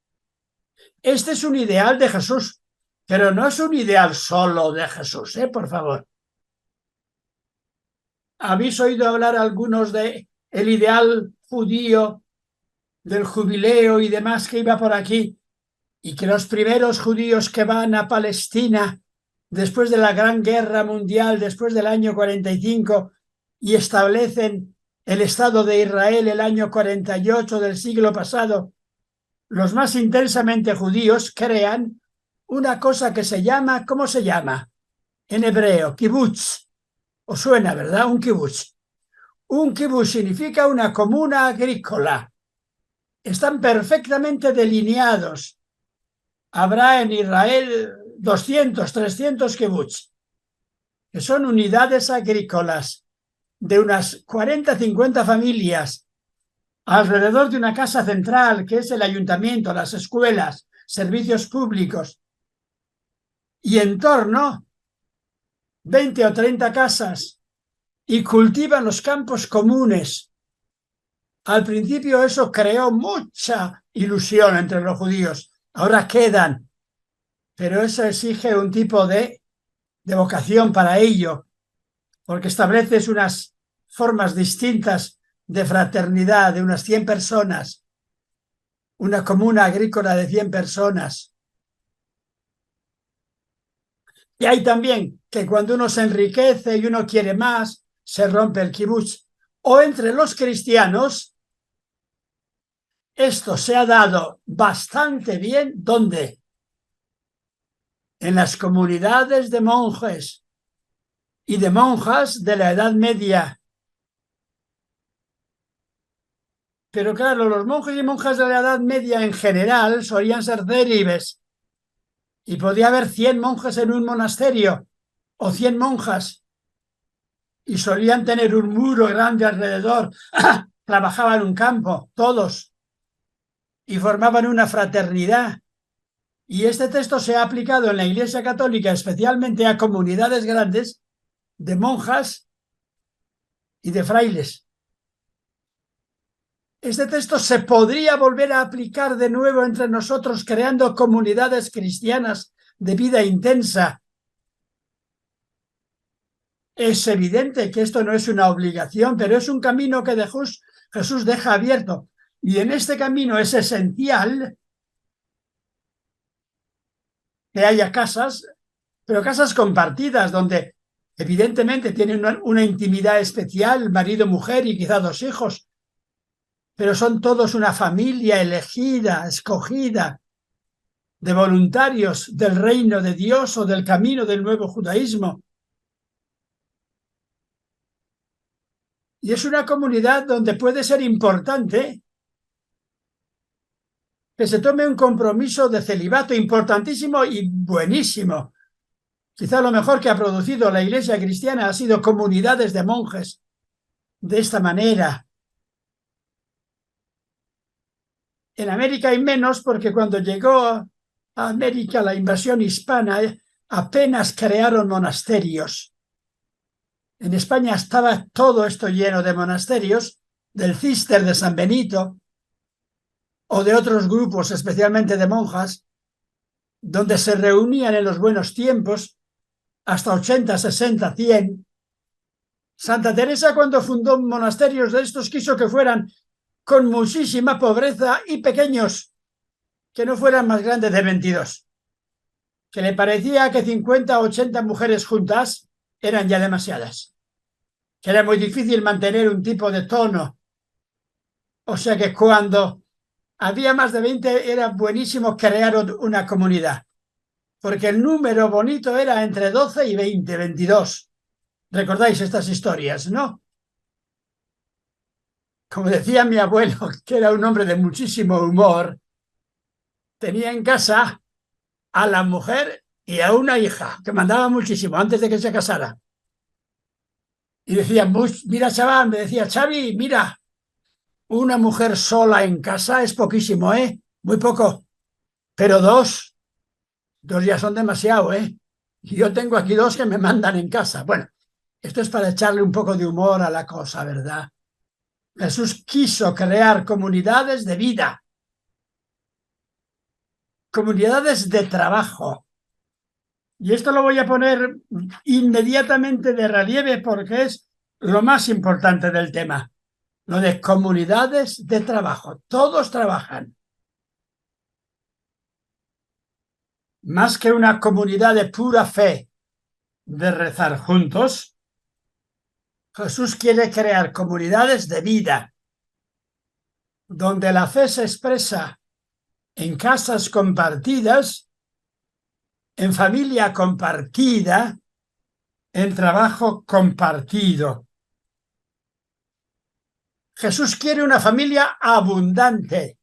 Este es un ideal de Jesús, pero no es un ideal solo de Jesús, por favor. ¿Habéis oído hablar algunos de el ideal judío del jubileo y demás que iba por aquí? Y que los primeros judíos que van a Palestina después de la Gran Guerra Mundial, después del año 45, y establecen el Estado de Israel el año 48 del siglo pasado, los más intensamente judíos crean una cosa que se llama, ¿cómo se llama? En hebreo, kibutz. ¿Os suena, verdad? Un kibutz. Un kibutz significa una comuna agrícola. Están perfectamente delineados. Habrá en Israel 200, 300 kibutz, que son unidades agrícolas de unas 40, 50 familias alrededor de una casa central, que es el ayuntamiento, las escuelas, servicios públicos, y en torno 20 o 30 casas, y cultivan los campos comunes. Al principio eso creó mucha ilusión entre los judíos. Ahora quedan, pero eso exige un tipo de vocación para ello, porque estableces unas formas distintas de fraternidad de unas 100 personas, una comuna agrícola de 100 personas. Y hay también que cuando uno se enriquece y uno quiere más, se rompe el kibutz. O entre los cristianos, esto se ha dado bastante bien. ¿Dónde? En las comunidades de monjes y de monjas de la Edad Media. Pero claro, los monjes y monjas de la Edad Media en general solían ser célibes y podía haber 100 monjes en un monasterio o 100 monjas y solían tener un muro grande alrededor. Trabajaban en un campo, todos, y formaban una fraternidad. Y este texto se ha aplicado en la Iglesia Católica especialmente a comunidades grandes de monjas y de frailes. Este texto se podría volver a aplicar de nuevo entre nosotros, creando comunidades cristianas de vida intensa. Es evidente que esto no es una obligación, pero es un camino que Jesús deja abierto. Y en este camino es esencial que haya casas, pero casas compartidas, donde evidentemente tienen una intimidad especial, marido, mujer y quizá 2 hijos, pero son todos una familia elegida, escogida, de voluntarios del reino de Dios o del camino del nuevo judaísmo. Y es una comunidad donde puede ser importante que se tome un compromiso de celibato importantísimo y buenísimo. Quizá lo mejor que ha producido la Iglesia cristiana ha sido comunidades de monjes de esta manera. En América hay menos porque cuando llegó a América la invasión hispana apenas crearon monasterios. En España estaba todo esto lleno de monasterios, del Císter de San Benito o de otros grupos, especialmente de monjas, donde se reunían en los buenos tiempos hasta 80, 60, 100. Santa Teresa, cuando fundó monasterios de estos, quiso que fueran con muchísima pobreza y pequeños, que no fueran más grandes de 22, que le parecía que 50 o 80 mujeres juntas eran ya demasiadas, que era muy difícil mantener un tipo de tono. O sea que cuando había más de 20 era buenísimo crear una comunidad, porque el número bonito era entre 12 y 20, 22. ¿Recordáis estas historias, no? Como decía mi abuelo, que era un hombre de muchísimo humor, tenía en casa a la mujer y a una hija, que mandaba muchísimo antes de que se casara. Y decía, mira, chaval, me decía, Xavi, mira, una mujer sola en casa es poquísimo, ¿eh? Muy poco. Pero dos ya son demasiado, ¿eh? Y yo tengo aquí 2 que me mandan en casa. Bueno, esto es para echarle un poco de humor a la cosa, ¿verdad? Jesús quiso crear comunidades de vida, comunidades de trabajo. Y esto lo voy a poner inmediatamente de relieve porque es lo más importante del tema, lo de comunidades de trabajo. Todos trabajan. Más que una comunidad de pura fe, de rezar juntos, Jesús quiere crear comunidades de vida, donde la fe se expresa en casas compartidas, en familia compartida, en trabajo compartido. Jesús quiere una familia abundante.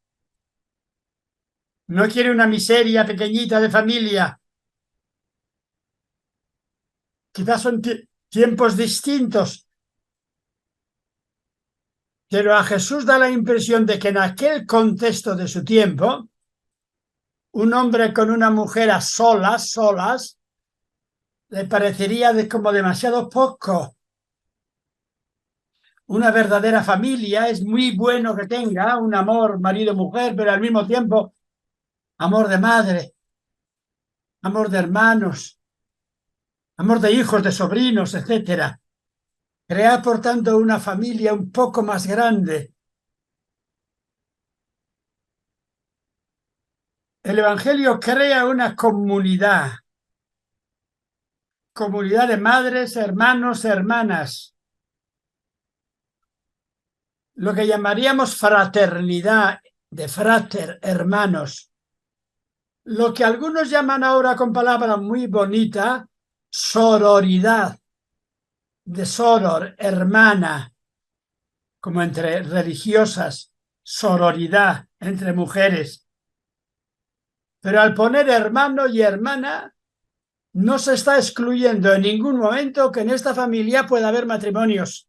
No quiere una miseria pequeñita de familia. Quizás son tiempos distintos, pero a Jesús da la impresión de que en aquel contexto de su tiempo, un hombre con una mujer a solas, le parecería como demasiado poco. Una verdadera familia es muy bueno que tenga un amor marido-mujer, pero al mismo tiempo amor de madre, amor de hermanos, amor de hijos, de sobrinos, etc. Crear, por tanto, una familia un poco más grande. El Evangelio crea una comunidad de madres, hermanos, hermanas, lo que llamaríamos fraternidad, de frater, hermanos, lo que algunos llaman ahora con palabra muy bonita, sororidad, de soror, hermana, como entre religiosas, sororidad entre mujeres. Pero al poner hermano y hermana, no se está excluyendo en ningún momento que en esta familia pueda haber matrimonios.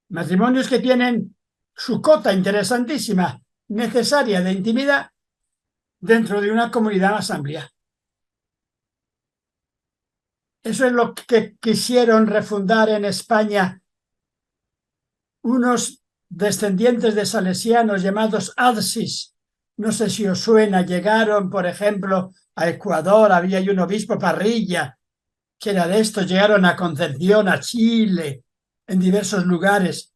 Matrimonios que tienen su cota interesantísima, necesaria de intimidad dentro de una comunidad más amplia. Eso es lo que quisieron refundar en España unos descendientes de salesianos llamados Adsis. No sé si os suena, llegaron, por ejemplo, a Ecuador, había un obispo Parrilla, que era de estos, llegaron a Concepción, a Chile, en diversos lugares,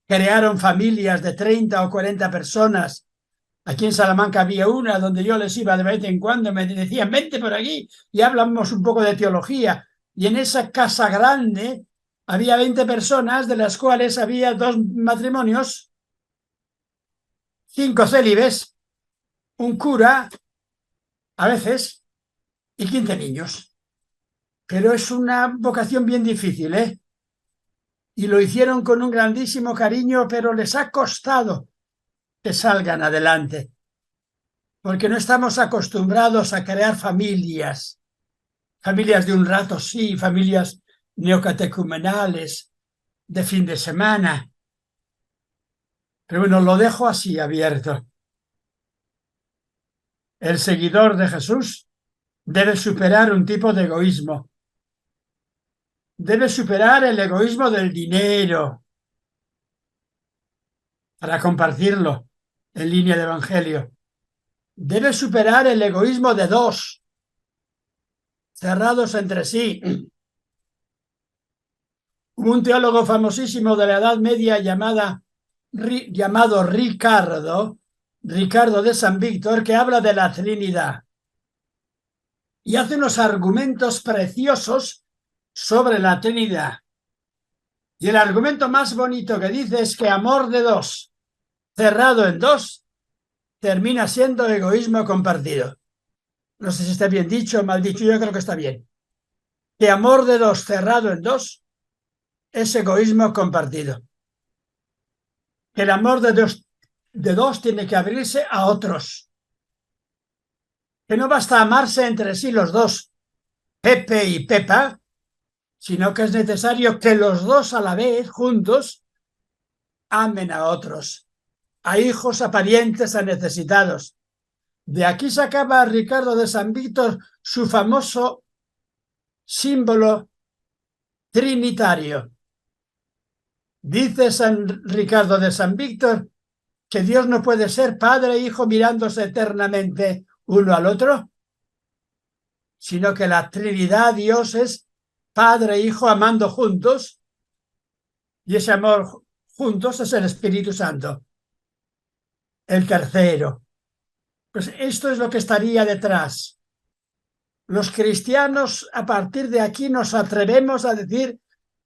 crearon familias de 30 o 40 personas. Aquí en Salamanca había una donde yo les iba de vez en cuando, me decían, vente por aquí y hablamos un poco de teología. Y en esa casa grande había 20 personas, de las cuales había 2 matrimonios, 5 célibes, un cura, a veces, y 15 niños. Pero es una vocación bien difícil, ¿eh? Y lo hicieron con un grandísimo cariño, pero les ha costado que salgan adelante, porque no estamos acostumbrados a crear familias de un rato, sí, familias neocatecumenales de fin de semana. Pero bueno, lo dejo así abierto. El seguidor de Jesús debe superar un tipo de egoísmo. Debe superar el egoísmo del dinero para compartirlo en línea de evangelio. Debe superar el egoísmo de 2, cerrados entre sí. Hubo un teólogo famosísimo de la Edad Media llamado Ricardo de San Víctor, que habla de la Trinidad y hace unos argumentos preciosos sobre la Trinidad. Y el argumento más bonito que dice es que amor de 2, cerrado en 2, termina siendo egoísmo compartido. No sé si está bien dicho o mal dicho, yo creo que está bien. Que amor de 2 cerrado en 2 es egoísmo compartido. Que el amor de dos tiene que abrirse a otros. Que no basta amarse entre sí los dos, Pepe y Pepa, sino que es necesario que los dos a la vez, juntos, amen a otros, a hijos, a parientes, a necesitados. De aquí sacaba Ricardo de San Víctor su famoso símbolo trinitario. Dice San Ricardo de San Víctor que Dios no puede ser padre e hijo mirándose eternamente uno al otro, sino que la Trinidad, Dios, es Padre e Hijo amando juntos, y ese amor juntos es el Espíritu Santo, el tercero. Pues esto es lo que estaría detrás. Los cristianos, a partir de aquí, nos atrevemos a decir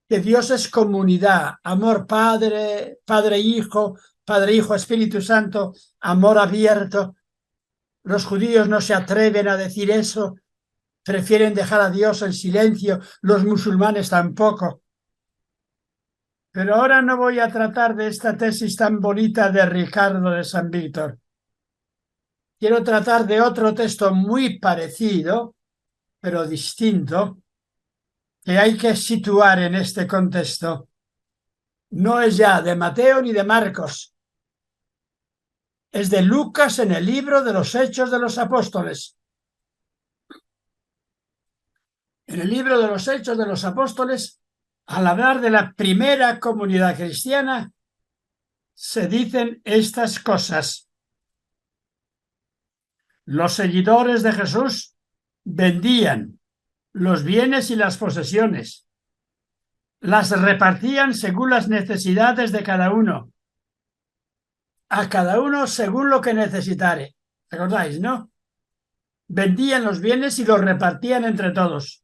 que Dios es comunidad, amor Padre, Padre Hijo, Espíritu Santo, amor abierto. Los judíos no se atreven a decir eso, prefieren dejar a Dios en silencio, los musulmanes tampoco. Pero ahora no voy a tratar de esta tesis tan bonita de Ricardo de San Víctor. Quiero tratar de otro texto muy parecido, pero distinto, que hay que situar en este contexto. No es ya de Mateo ni de Marcos, es de Lucas en el libro de los Hechos de los Apóstoles. En el libro de los Hechos de los Apóstoles, al hablar de la primera comunidad cristiana, se dicen estas cosas. Los seguidores de Jesús vendían los bienes y las posesiones, las repartían según las necesidades de cada uno, a cada uno según lo que necesitare. ¿Recordáis, no? Vendían los bienes y los repartían entre todos.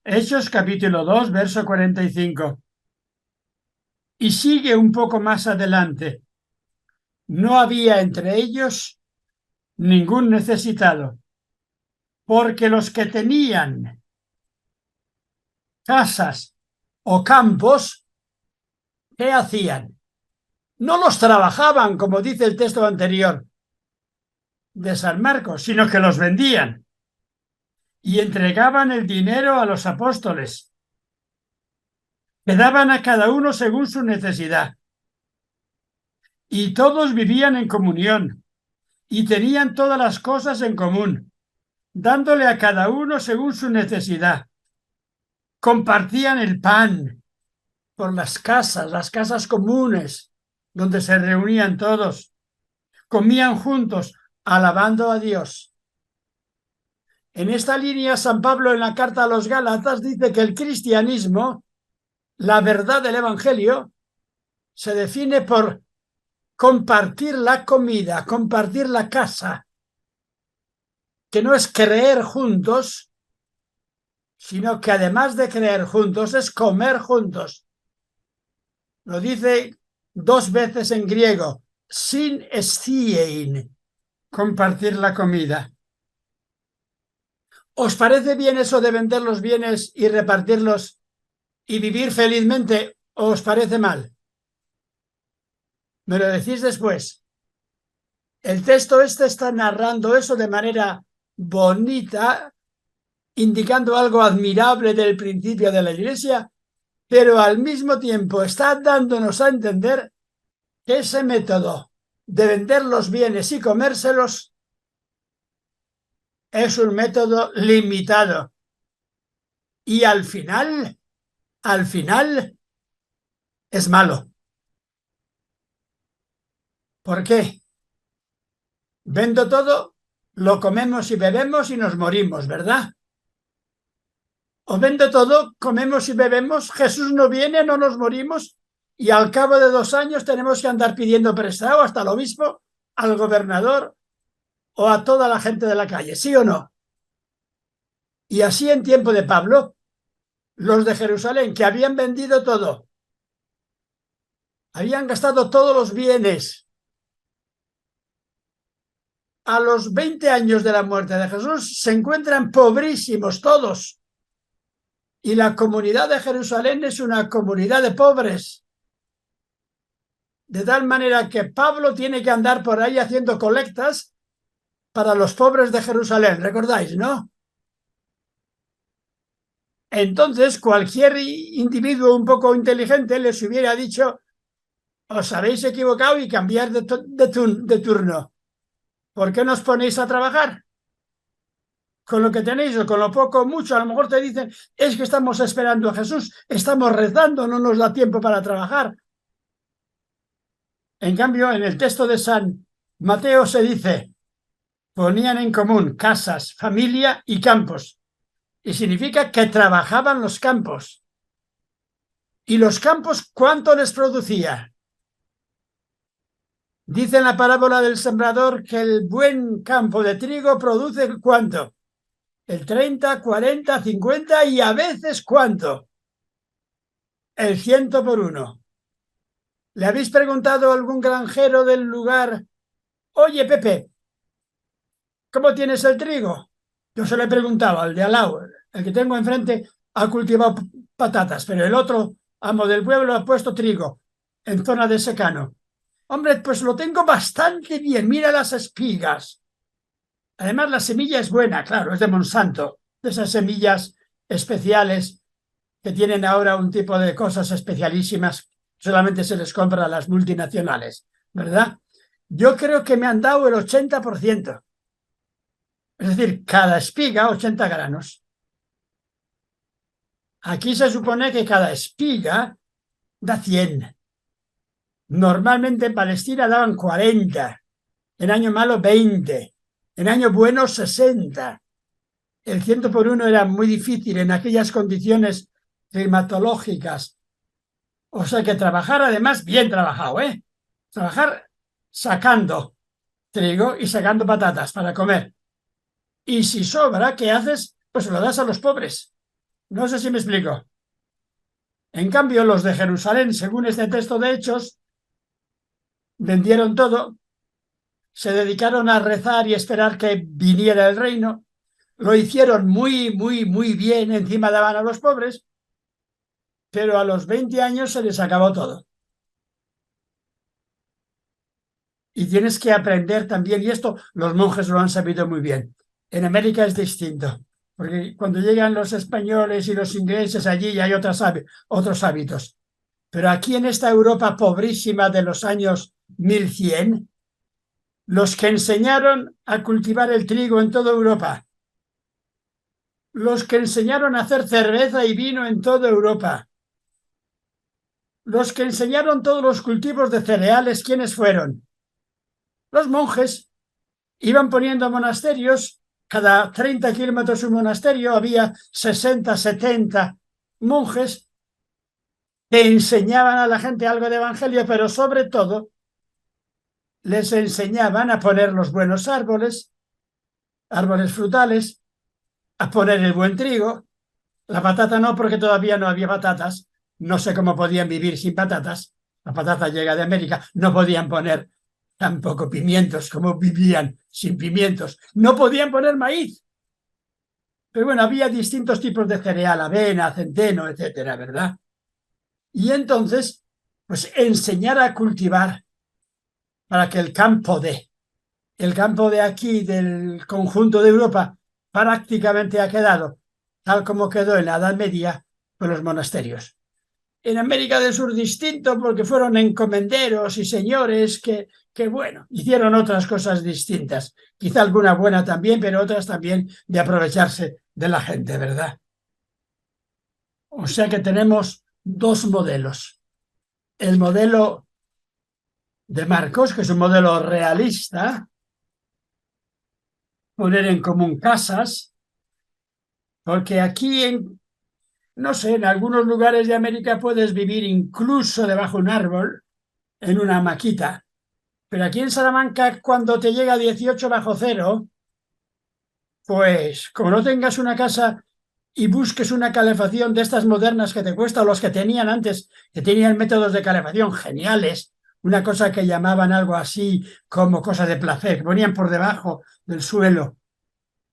Hechos capítulo 2, verso 45. Y sigue un poco más adelante. No había entre ellos ningún necesitado, porque los que tenían casas o campos, ¿qué hacían? No los trabajaban, como dice el texto anterior de San Marcos, sino que los vendían y entregaban el dinero a los apóstoles, que daban a cada uno según su necesidad. Y todos vivían en comunión y tenían todas las cosas en común, dándole a cada uno según su necesidad. Compartían el pan por las casas comunes, donde se reunían todos. Comían juntos, alabando a Dios. En esta línea, San Pablo en la carta a los Gálatas dice que el cristianismo, la verdad del Evangelio, se define por compartir la comida, compartir la casa, que no es creer juntos, sino que además de creer juntos es comer juntos. Lo dice 2 veces en griego, synestiein, compartir la comida. ¿Os parece bien eso de vender los bienes y repartirlos y vivir felizmente? ¿O os parece mal? Me lo decís después. El texto este está narrando eso de manera bonita, indicando algo admirable del principio de la Iglesia, pero al mismo tiempo está dándonos a entender que ese método de vender los bienes y comérselos es un método limitado. Y al final es malo. ¿Por qué? Vendo todo, lo comemos y bebemos y nos morimos, ¿verdad? O vendo todo, comemos y bebemos, Jesús no viene, no nos morimos y al cabo de 2 años tenemos que andar pidiendo prestado hasta al obispo, al gobernador o a toda la gente de la calle, ¿sí o no? Y así en tiempo de Pablo, los de Jerusalén que habían vendido todo, habían gastado todos los bienes, a los 20 años de la muerte de Jesús se encuentran pobrísimos todos. Y la comunidad de Jerusalén es una comunidad de pobres. De tal manera que Pablo tiene que andar por ahí haciendo colectas para los pobres de Jerusalén. ¿Recordáis, no? Entonces, cualquier individuo un poco inteligente les hubiera dicho: os habéis equivocado y cambiar de turno. ¿Por qué nos ponéis a trabajar? Con lo que tenéis o con lo poco o mucho, a lo mejor te dicen: es que estamos esperando a Jesús, estamos rezando, no nos da tiempo para trabajar. En cambio, en el texto de San Mateo se dice: ponían en común casas, familia y campos. Y significa que trabajaban los campos. ¿Y los campos cuánto les producía? Dice en la parábola del sembrador que el buen campo de trigo produce ¿cuánto? El 30, 40, 50 y a veces ¿cuánto? El 100 por 1. ¿Le habéis preguntado a algún granjero del lugar, oye Pepe, ¿cómo tienes el trigo? Yo se lo he preguntado al de al lado, el que tengo enfrente ha cultivado patatas, pero el otro amo del pueblo ha puesto trigo en zona de secano. Hombre, pues lo tengo bastante bien, mira las espigas. Además, la semilla es buena, claro, es de Monsanto, de esas semillas especiales que tienen ahora un tipo de cosas especialísimas, solamente se les compra a las multinacionales, ¿verdad? Yo creo que me han dado el 80%. Es decir, cada espiga 80 granos. Aquí se supone que cada espiga da 100. Normalmente en Palestina daban 40, en año malo 20, en año bueno 60. El 100 por 1 era muy difícil en aquellas condiciones climatológicas. O sea que trabajar además bien trabajado, ¿eh? Trabajar sacando trigo y sacando patatas para comer. Y si sobra, ¿qué haces? Pues lo das a los pobres. No sé si me explico. En cambio, los de Jerusalén, según este texto de Hechos, vendieron todo, se dedicaron a rezar y esperar que viniera el reino, lo hicieron muy, muy, muy bien, encima daban a los pobres, pero a los 20 años se les acabó todo. Y tienes que aprender también, y esto los monjes lo han sabido muy bien. En América es distinto, porque cuando llegan los españoles y los ingleses allí ya hay otros hábitos. Pero aquí en esta Europa pobrísima de los años 1100, los que enseñaron a cultivar el trigo en toda Europa, los que enseñaron a hacer cerveza y vino en toda Europa, los que enseñaron todos los cultivos de cereales, ¿quiénes fueron? Los monjes. Iban poniendo monasterios, cada 30 kilómetros un monasterio, había 60, 70 monjes que enseñaban a la gente algo de evangelio, pero sobre todo les enseñaban a poner los buenos árboles, árboles frutales, a poner el buen trigo. La patata no, porque todavía no había patatas. No sé cómo podían vivir sin patatas. La patata llega de América. No podían poner tampoco pimientos como vivían sin pimientos. No podían poner maíz. Pero bueno, había distintos tipos de cereal, avena, centeno, etcétera, ¿verdad? Y entonces, pues enseñar a cultivar para que el campo de aquí, del conjunto de Europa, prácticamente ha quedado tal como quedó en la Edad Media con los monasterios. En América del Sur distinto porque fueron encomenderos y señores que, bueno, hicieron otras cosas distintas. Quizá alguna buena también, pero otras también de aprovecharse de la gente, ¿verdad? O sea que tenemos dos modelos. El modelo de Marcos, que es un modelo realista, poner en común casas, porque aquí no sé, en algunos lugares de América puedes vivir incluso debajo de un árbol, en una hamaquita, pero aquí en Salamanca, cuando te llega 18 bajo cero, pues como no tengas una casa y busques una calefacción de estas modernas que te cuesta, o los que tenían antes, que tenían métodos de calefacción geniales, una cosa que llamaban algo así como cosa de placer, que ponían por debajo del suelo,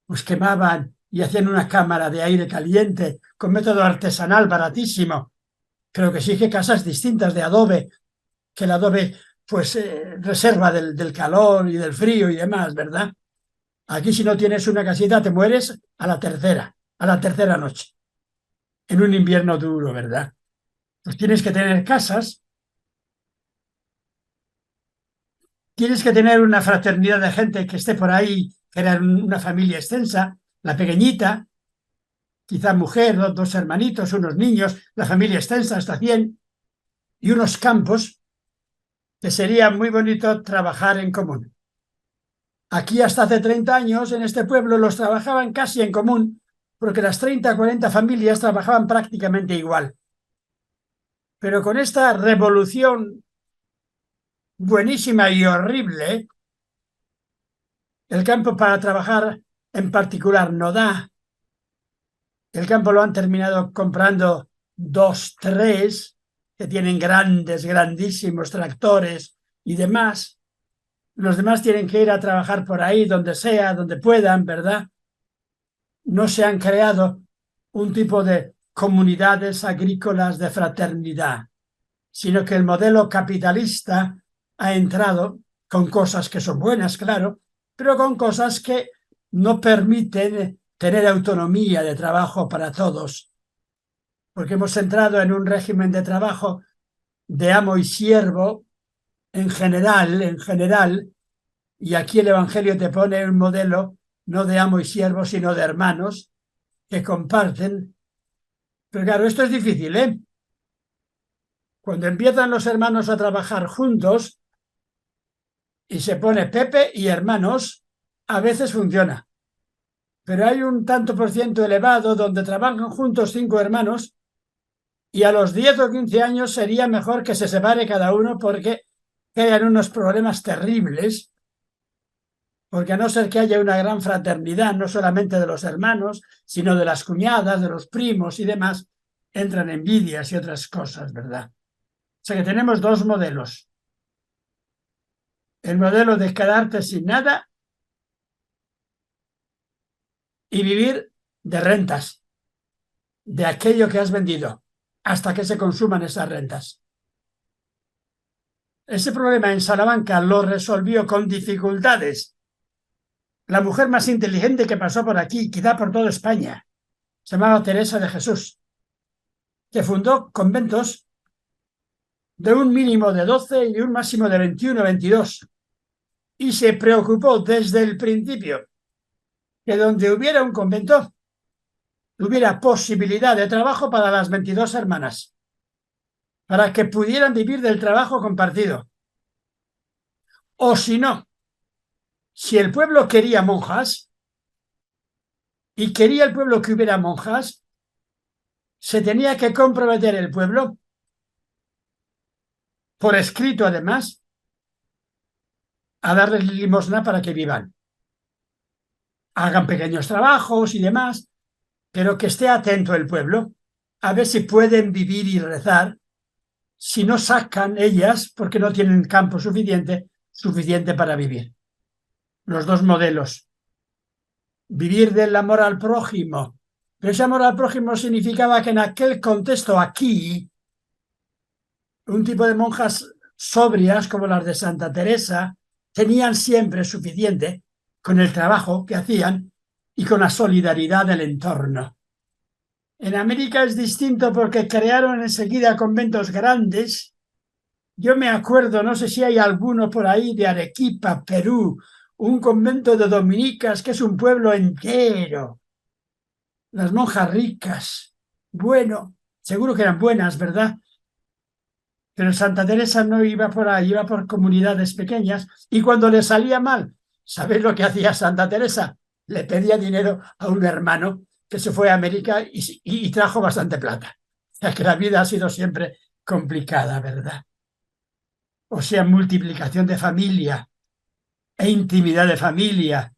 pues quemaban y hacían una cámara de aire caliente con método artesanal baratísimo. Creo que sí que casas distintas de adobe, que el adobe pues reserva del calor y del frío y demás, ¿verdad? Aquí si no tienes una casita te mueres a la tercera noche, en un invierno duro, ¿verdad? Pues tienes que tener casas, tienes que tener una fraternidad de gente que esté por ahí, crear una familia extensa, la pequeñita, quizá mujer, dos hermanitos, unos niños, la familia extensa hasta 100, y unos campos que sería muy bonito trabajar en común. Aquí hasta hace 30 años, en este pueblo, los trabajaban casi en común, porque las 30 40 familias trabajaban prácticamente igual. Pero con esta revolución buenísima y horrible. El campo para trabajar en particular no da. El campo lo han terminado comprando 2, 3, que tienen grandísimos tractores y demás. Los demás tienen que ir a trabajar por ahí, donde sea, donde puedan, ¿verdad? No se han creado un tipo de comunidades agrícolas de fraternidad, sino que el modelo capitalista ha entrado con cosas que son buenas, claro, pero con cosas que no permiten tener autonomía de trabajo para todos, porque hemos entrado en un régimen de trabajo de amo y siervo en general, y aquí el Evangelio te pone un modelo no de amo y siervo, sino de hermanos que comparten. Pero claro, esto es difícil, ¿eh? Cuando empiezan los hermanos a trabajar juntos y se pone Pepe y hermanos, a veces funciona. Pero hay un tanto por ciento elevado donde trabajan juntos 5 hermanos y a los 10 o 15 años sería mejor que se separe cada uno porque crean unos problemas terribles, porque a no ser que haya una gran fraternidad, no solamente de los hermanos, sino de las cuñadas, de los primos y demás, entran envidias y otras cosas, ¿verdad? O sea que tenemos 2 modelos. El modelo de quedarte sin nada y vivir de rentas, de aquello que has vendido, hasta que se consuman esas rentas. Ese problema en Salamanca lo resolvió con dificultades la mujer más inteligente que pasó por aquí, quizá por toda España. Se llamaba Teresa de Jesús, que fundó conventos de un mínimo de 12 y un máximo de 21 o 22. Y se preocupó desde el principio que donde hubiera un convento, hubiera posibilidad de trabajo para las 22 hermanas, para que pudieran vivir del trabajo compartido. O si no, si el pueblo quería monjas y quería el pueblo que hubiera monjas, se tenía que comprometer el pueblo, por escrito además, a darles limosna para que vivan. Hagan pequeños trabajos y demás, pero que esté atento el pueblo a ver si pueden vivir y rezar, si no sacan ellas porque no tienen campo suficiente para vivir. Los 2 modelos. Vivir del amor al prójimo. Pero ese amor al prójimo significaba que en aquel contexto aquí, un tipo de monjas sobrias como las de Santa Teresa tenían siempre suficiente con el trabajo que hacían y con la solidaridad del entorno. En América es distinto porque crearon enseguida conventos grandes. Yo me acuerdo, no sé si hay alguno por ahí de Arequipa, Perú, un convento de dominicas que es un pueblo entero. Las monjas ricas. Bueno, seguro que eran buenas, ¿verdad? Pero Santa Teresa no iba por ahí, iba por comunidades pequeñas y cuando le salía mal, ¿sabéis lo que hacía Santa Teresa? Le pedía dinero a un hermano que se fue a América y trajo bastante plata. O sea que la vida ha sido siempre complicada, ¿verdad? O sea, multiplicación de familia e intimidad de familia,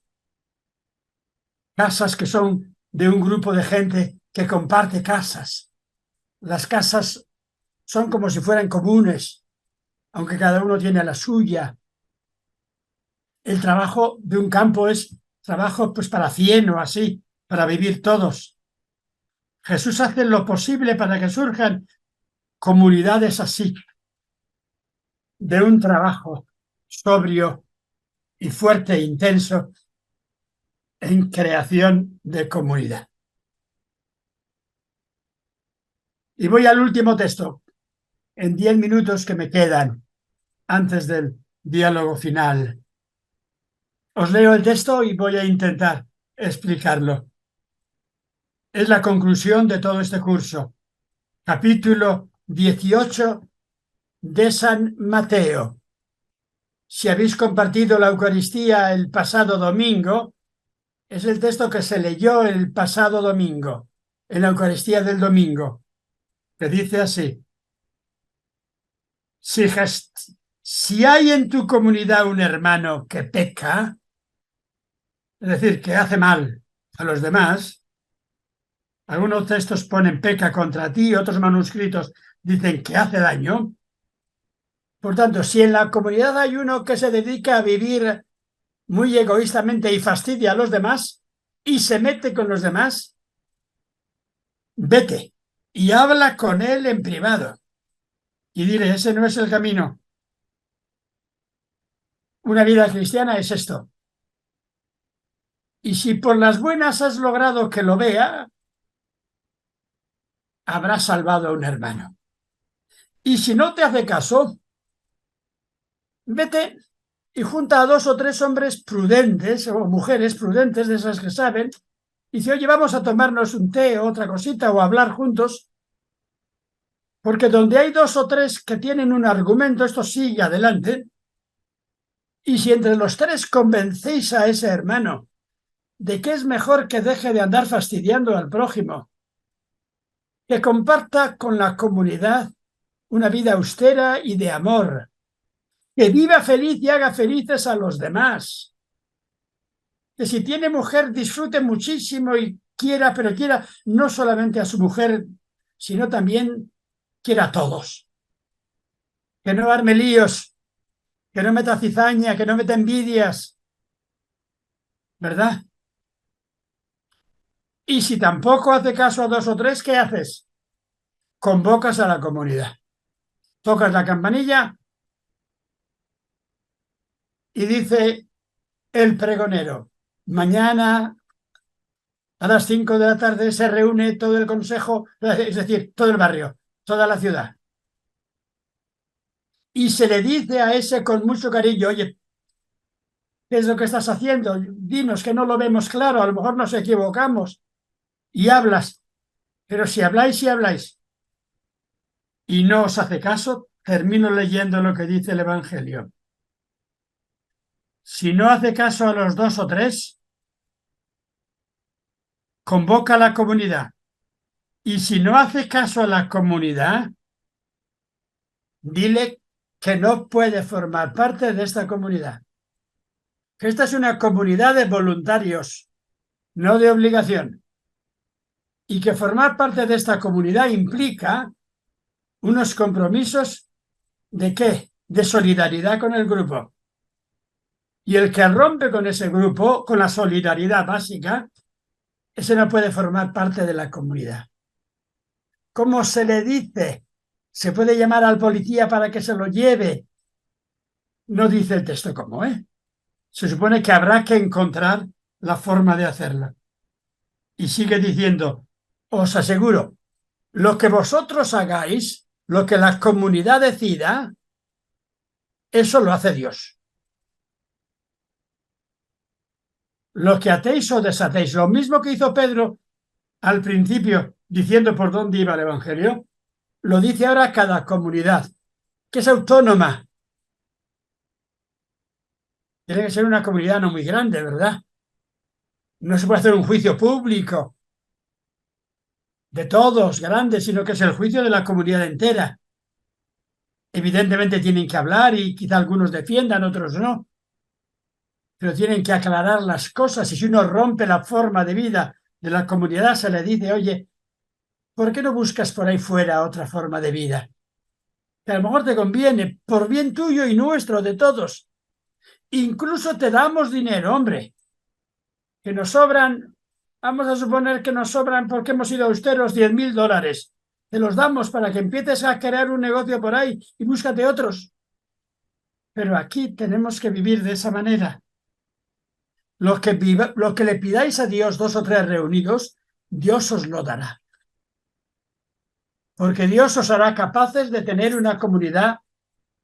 casas que son de un grupo de gente que comparte casas. Las casas son como si fueran comunes, aunque cada uno tiene la suya. El trabajo de un campo es trabajo pues para 100 o así, para vivir todos. Jesús hace lo posible para que surjan comunidades así, de un trabajo sobrio y fuerte e intenso en creación de comunidad. Y voy al último texto, en 10 minutos que me quedan antes del diálogo final. Os leo el texto y voy a intentar explicarlo. Es la conclusión de todo este curso. Capítulo 18 de San Mateo. Si habéis compartido la Eucaristía el pasado domingo, es el texto que se leyó el pasado domingo, en la Eucaristía del domingo, que dice así: si, Si hay en tu comunidad un hermano que peca, es decir, que hace mal a los demás, algunos textos ponen peca contra ti, otros manuscritos dicen que hace daño. Por tanto, si en la comunidad hay uno que se dedica a vivir muy egoístamente y fastidia a los demás y se mete con los demás, vete y habla con él en privado y dile, ese no es el camino. Una vida cristiana es esto. Y si por las buenas has logrado que lo vea, habrás salvado a un hermano. Y si no te hace caso, vete y junta a 2 o 3 hombres prudentes o mujeres prudentes de esas que saben y dice, oye, vamos a tomarnos un té o otra cosita o a hablar juntos, porque donde hay 2 o 3 que tienen un argumento, esto sigue adelante, y si entre los 3 convencéis a ese hermano de que es mejor que deje de andar fastidiando al prójimo, que comparta con la comunidad una vida austera y de amor, que viva feliz y haga felices a los demás, que si tiene mujer disfrute muchísimo y quiera, pero quiera no solamente a su mujer, sino también quiera a todos, que no arme líos, que no meta cizaña, que no meta envidias, ¿verdad? Y si tampoco hace caso a 2 o 3, ¿qué haces? Convocas a la comunidad, tocas la campanilla y dice el pregonero, mañana a las 5 de la tarde se reúne todo el consejo, es decir, todo el barrio, toda la ciudad. Y se le dice a ese con mucho cariño, oye, ¿qué es lo que estás haciendo? Dinos que no lo vemos claro, a lo mejor nos equivocamos. Y hablas, pero si habláis y habláis y no os hace caso, termino leyendo lo que dice el Evangelio. Si no hace caso a los 2 o 3, convoca a la comunidad. Y si no hace caso a la comunidad, dile que no puede formar parte de esta comunidad. Que esta es una comunidad de voluntarios, no de obligación. Y que formar parte de esta comunidad implica unos compromisos ¿de qué? De solidaridad con el grupo. Y el que rompe con ese grupo, con la solidaridad básica, ese no puede formar parte de la comunidad. ¿Cómo se le dice? ¿Se puede llamar al policía para que se lo lleve? No dice el texto cómo, ¿eh? Se supone que habrá que encontrar la forma de hacerlo. Y sigue diciendo, os aseguro, lo que vosotros hagáis, lo que la comunidad decida, eso lo hace Dios. Lo que atéis o desatéis, lo mismo que hizo Pedro al principio diciendo por dónde iba el Evangelio, lo dice ahora cada comunidad, que es autónoma. Tiene que ser una comunidad no muy grande, ¿verdad? No se puede hacer un juicio público de todos, grandes, sino que es el juicio de la comunidad entera. Evidentemente tienen que hablar y quizá algunos defiendan, otros no, pero tienen que aclarar las cosas. Y si uno rompe la forma de vida de la comunidad, se le dice, oye, ¿por qué no buscas por ahí fuera otra forma de vida? Que a lo mejor te conviene, por bien tuyo y nuestro, de todos. Incluso te damos dinero, hombre, que nos sobran, vamos a suponer que nos sobran porque hemos sido austeros $10.000. Te los damos para que empieces a crear un negocio por ahí y búscate otros. Pero aquí tenemos que vivir de esa manera. Lo que le pidáis a Dios 2 o 3 reunidos, Dios os lo dará. Porque Dios os hará capaces de tener una comunidad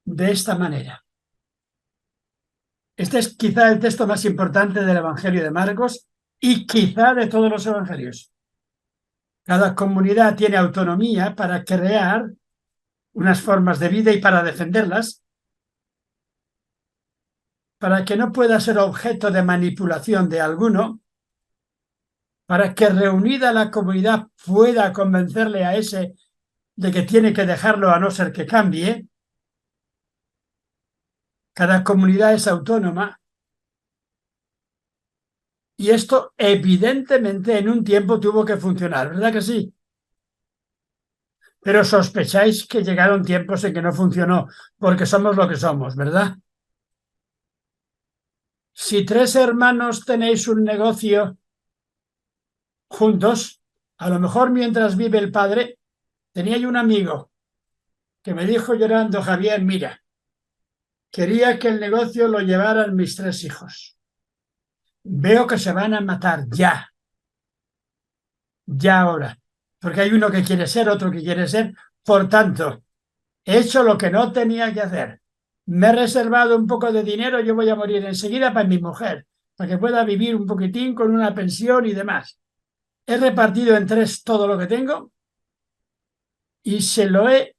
de esta manera. Este es quizá el texto más importante del Evangelio de Marcos y quizá de todos los evangelios. Cada comunidad tiene autonomía para crear unas formas de vida y para defenderlas, para que no pueda ser objeto de manipulación de alguno, para que reunida la comunidad pueda convencerle a ese de que tiene que dejarlo a no ser que cambie, Cada comunidad es autónoma y esto evidentemente en un tiempo tuvo que funcionar, ¿verdad que sí? Pero sospecháis que llegaron tiempos en que no funcionó, porque somos lo que somos, ¿verdad? Si 3 hermanos tenéis un negocio juntos, a lo mejor mientras vive el padre, tenía yo un amigo que me dijo llorando: Javier, mira, quería que el negocio lo llevaran mis 3 hijos. Veo que se van a matar ya ahora, porque hay uno que quiere ser, otro que quiere ser. Por tanto, he hecho lo que no tenía que hacer. Me he reservado un poco de dinero, yo voy a morir enseguida para mi mujer, para que pueda vivir un poquitín con una pensión y demás. He repartido en 3 todo lo que tengo y se lo he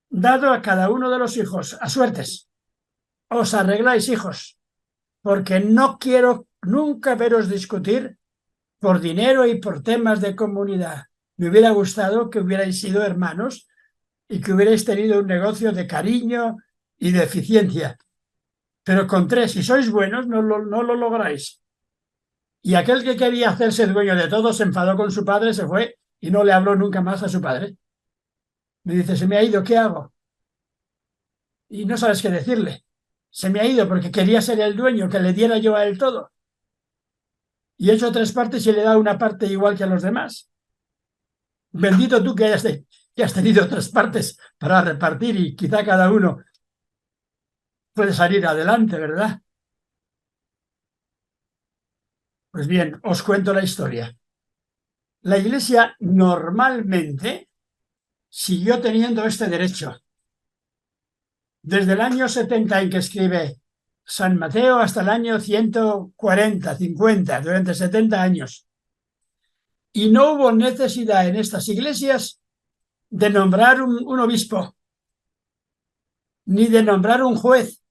dado a cada uno de los hijos, a suertes. Os arregláis, hijos, porque no quiero nunca veros discutir por dinero y por temas de comunidad. Me hubiera gustado que hubierais sido hermanos y que hubierais tenido un negocio de cariño y de eficiencia. Pero con 3, si sois buenos, no lo lográis. Y aquel que quería hacerse dueño de todo se enfadó con su padre, se fue y no le habló nunca más a su padre. Me dice: se me ha ido, ¿qué hago? Y no sabes qué decirle. Se me ha ido porque quería ser el dueño, que le diera yo a él todo. Y he hecho 3 partes y le he dado una parte igual que a los demás. Bendito tú que hayas tenido 3 partes para repartir y quizá cada uno puede salir adelante, ¿verdad? Pues bien, os cuento la historia. La Iglesia normalmente siguió teniendo este derecho. Desde el año 70 en que escribe San Mateo hasta el año 140, 50, durante 70 años. Y no hubo necesidad en estas iglesias de nombrar un obispo, ni de nombrar un juez,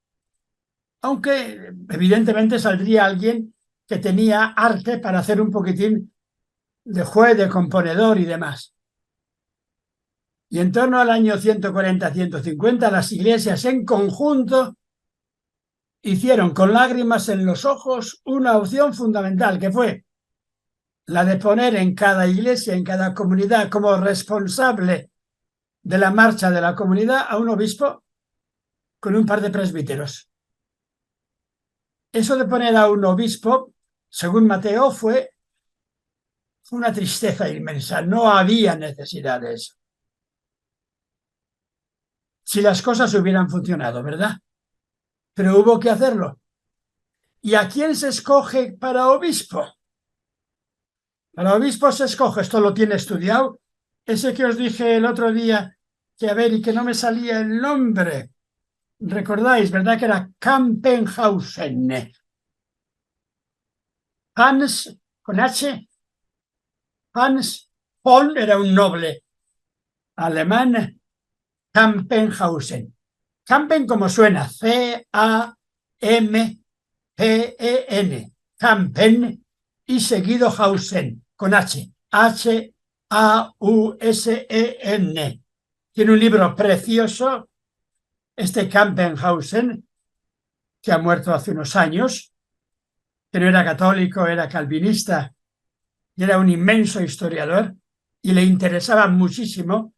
aunque evidentemente saldría alguien que tenía arte para hacer un poquitín de juez, de componedor y demás. Y en torno al año 140-150, las iglesias en conjunto hicieron con lágrimas en los ojos una opción fundamental, que fue la de poner en cada iglesia, en cada comunidad, como responsable de la marcha de la comunidad a un obispo con un par de presbíteros. Eso de poner a un obispo, según Mateo, fue una tristeza inmensa. No había necesidad de eso. Si las cosas hubieran funcionado, ¿verdad? Pero hubo que hacerlo. ¿Y a quién se escoge para obispo? Para obispo se escoge, esto lo tiene estudiado, ese que os dije el otro día, que a ver, y que no me salía el nombre. Recordáis, ¿verdad? Que era Campenhausen. Hans, con H, Hans Horn era un noble alemán, Campenhausen. Campen como suena, C-A-M-P-E-N, Campen, y seguido Hausen, con H, H-A-U-S-E-N. Tiene un libro precioso, este Campenhausen, que ha muerto hace unos años, que no era católico, era calvinista, y era un inmenso historiador, y le interesaba muchísimo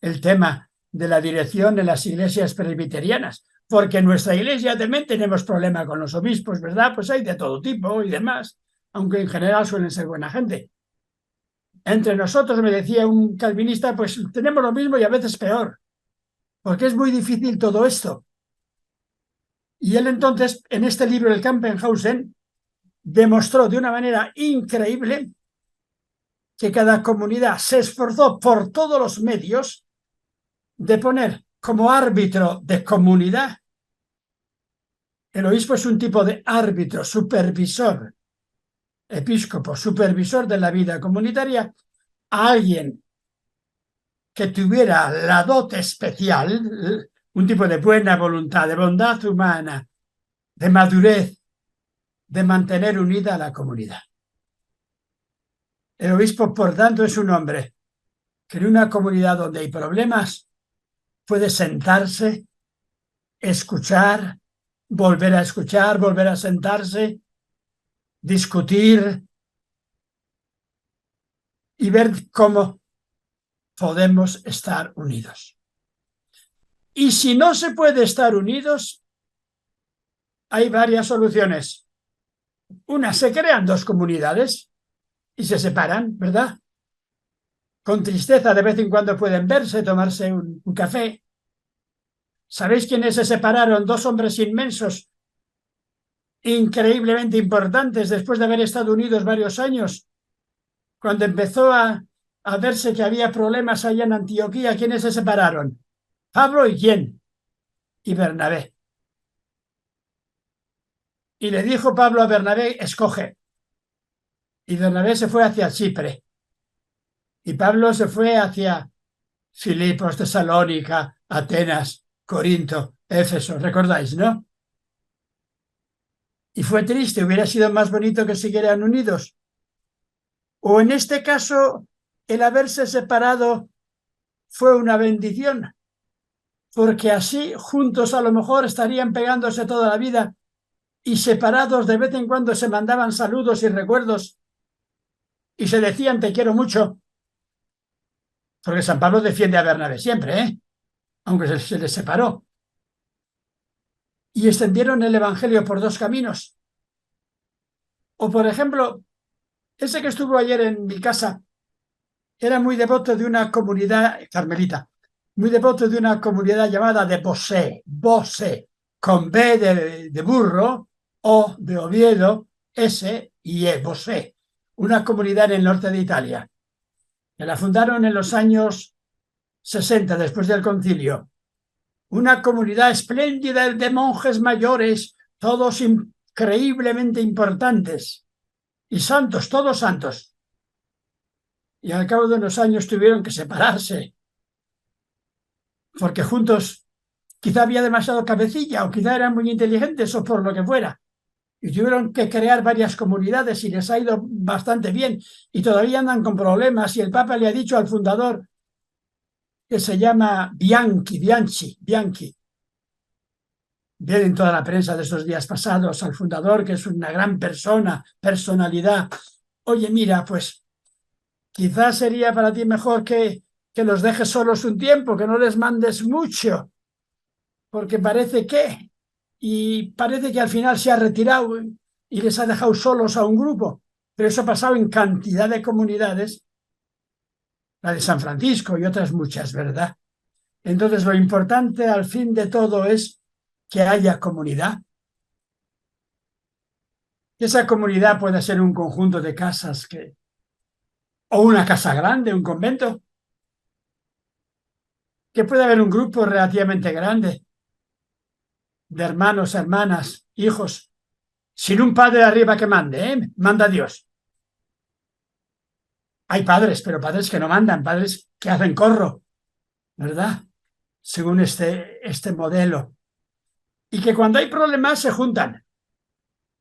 el tema de la dirección de las iglesias presbiterianas, porque en nuestra iglesia también tenemos problema con los obispos, ¿verdad? Pues hay de todo tipo y demás, aunque en general suelen ser buena gente. Entre nosotros, me decía un calvinista, pues tenemos lo mismo y a veces peor, porque es muy difícil todo esto. Y él entonces, en este libro, el Campenhausen, demostró de una manera increíble que cada comunidad se esforzó por todos los medios de poner como árbitro de comunidad. El obispo es un tipo de árbitro, supervisor, episcopo, supervisor de la vida comunitaria, a alguien que tuviera la dote especial, un tipo de buena voluntad, de bondad humana, de madurez, de mantener unida a la comunidad. El obispo, por tanto, es un hombre que en una comunidad donde hay problemas puede sentarse escuchar, volver a sentarse, discutir y ver cómo podemos estar unidos. Y si no se puede estar unidos, hay varias soluciones. Una, se crean dos comunidades y se separan, ¿verdad? Con tristeza de vez en cuando pueden verse, tomarse un café. ¿Sabéis quiénes se separaron? Dos hombres inmensos, increíblemente importantes, después de haber estado unidos varios años. Cuando empezó a verse que había problemas allá en Antioquía, ¿quiénes se separaron? Pablo y ¿quién? Y Bernabé. Y le dijo Pablo a Bernabé, escoge. Y Bernabé se fue hacia Chipre. Y Pablo se fue hacia Filipos, Tesalónica, Atenas, Corinto, Éfeso. ¿Recordáis, no? Y fue triste, hubiera sido más bonito que siguieran unidos. O en este caso, el haberse separado fue una bendición, porque así juntos a lo mejor estarían pegándose toda la vida y separados de vez en cuando se mandaban saludos y recuerdos y se decían te quiero mucho, porque San Pablo defiende a Bernabé siempre, aunque se les separó. Y extendieron el evangelio por dos caminos. O por ejemplo, ese que estuvo ayer en mi casa era muy devoto de una comunidad carmelita, muy devoto de una comunidad llamada de Bosé, con B de burro, O de Oviedo, S y E, Bosé, una comunidad en el norte de Italia, que la fundaron en los años 60, después del concilio. Una comunidad espléndida de monjes mayores, todos increíblemente importantes, y santos, todos santos. Y al cabo de unos años tuvieron que separarse, porque juntos quizá había demasiado cabecilla o quizá eran muy inteligentes o por lo que fuera. Y tuvieron que crear varias comunidades y les ha ido bastante bien. Y todavía andan con problemas y el Papa le ha dicho al fundador, que se llama Bianchi. Viene en toda la prensa de estos días pasados al fundador, que es una gran personalidad. Oye, mira, pues quizás sería para ti mejor que los dejes solos un tiempo, que no les mandes mucho, porque parece que al final se ha retirado y les ha dejado solos a un grupo. Pero eso ha pasado en cantidad de comunidades, la de San Francisco y otras muchas, ¿verdad? Entonces lo importante al fin de todo es que haya comunidad. Esa comunidad puede ser un conjunto de casas o una casa grande, un convento, que puede haber un grupo relativamente grande de hermanos, hermanas, hijos, sin un padre arriba que mande, manda Dios. Hay padres, pero padres que no mandan, padres que hacen corro, ¿verdad? Según este modelo. Y que cuando hay problemas se juntan.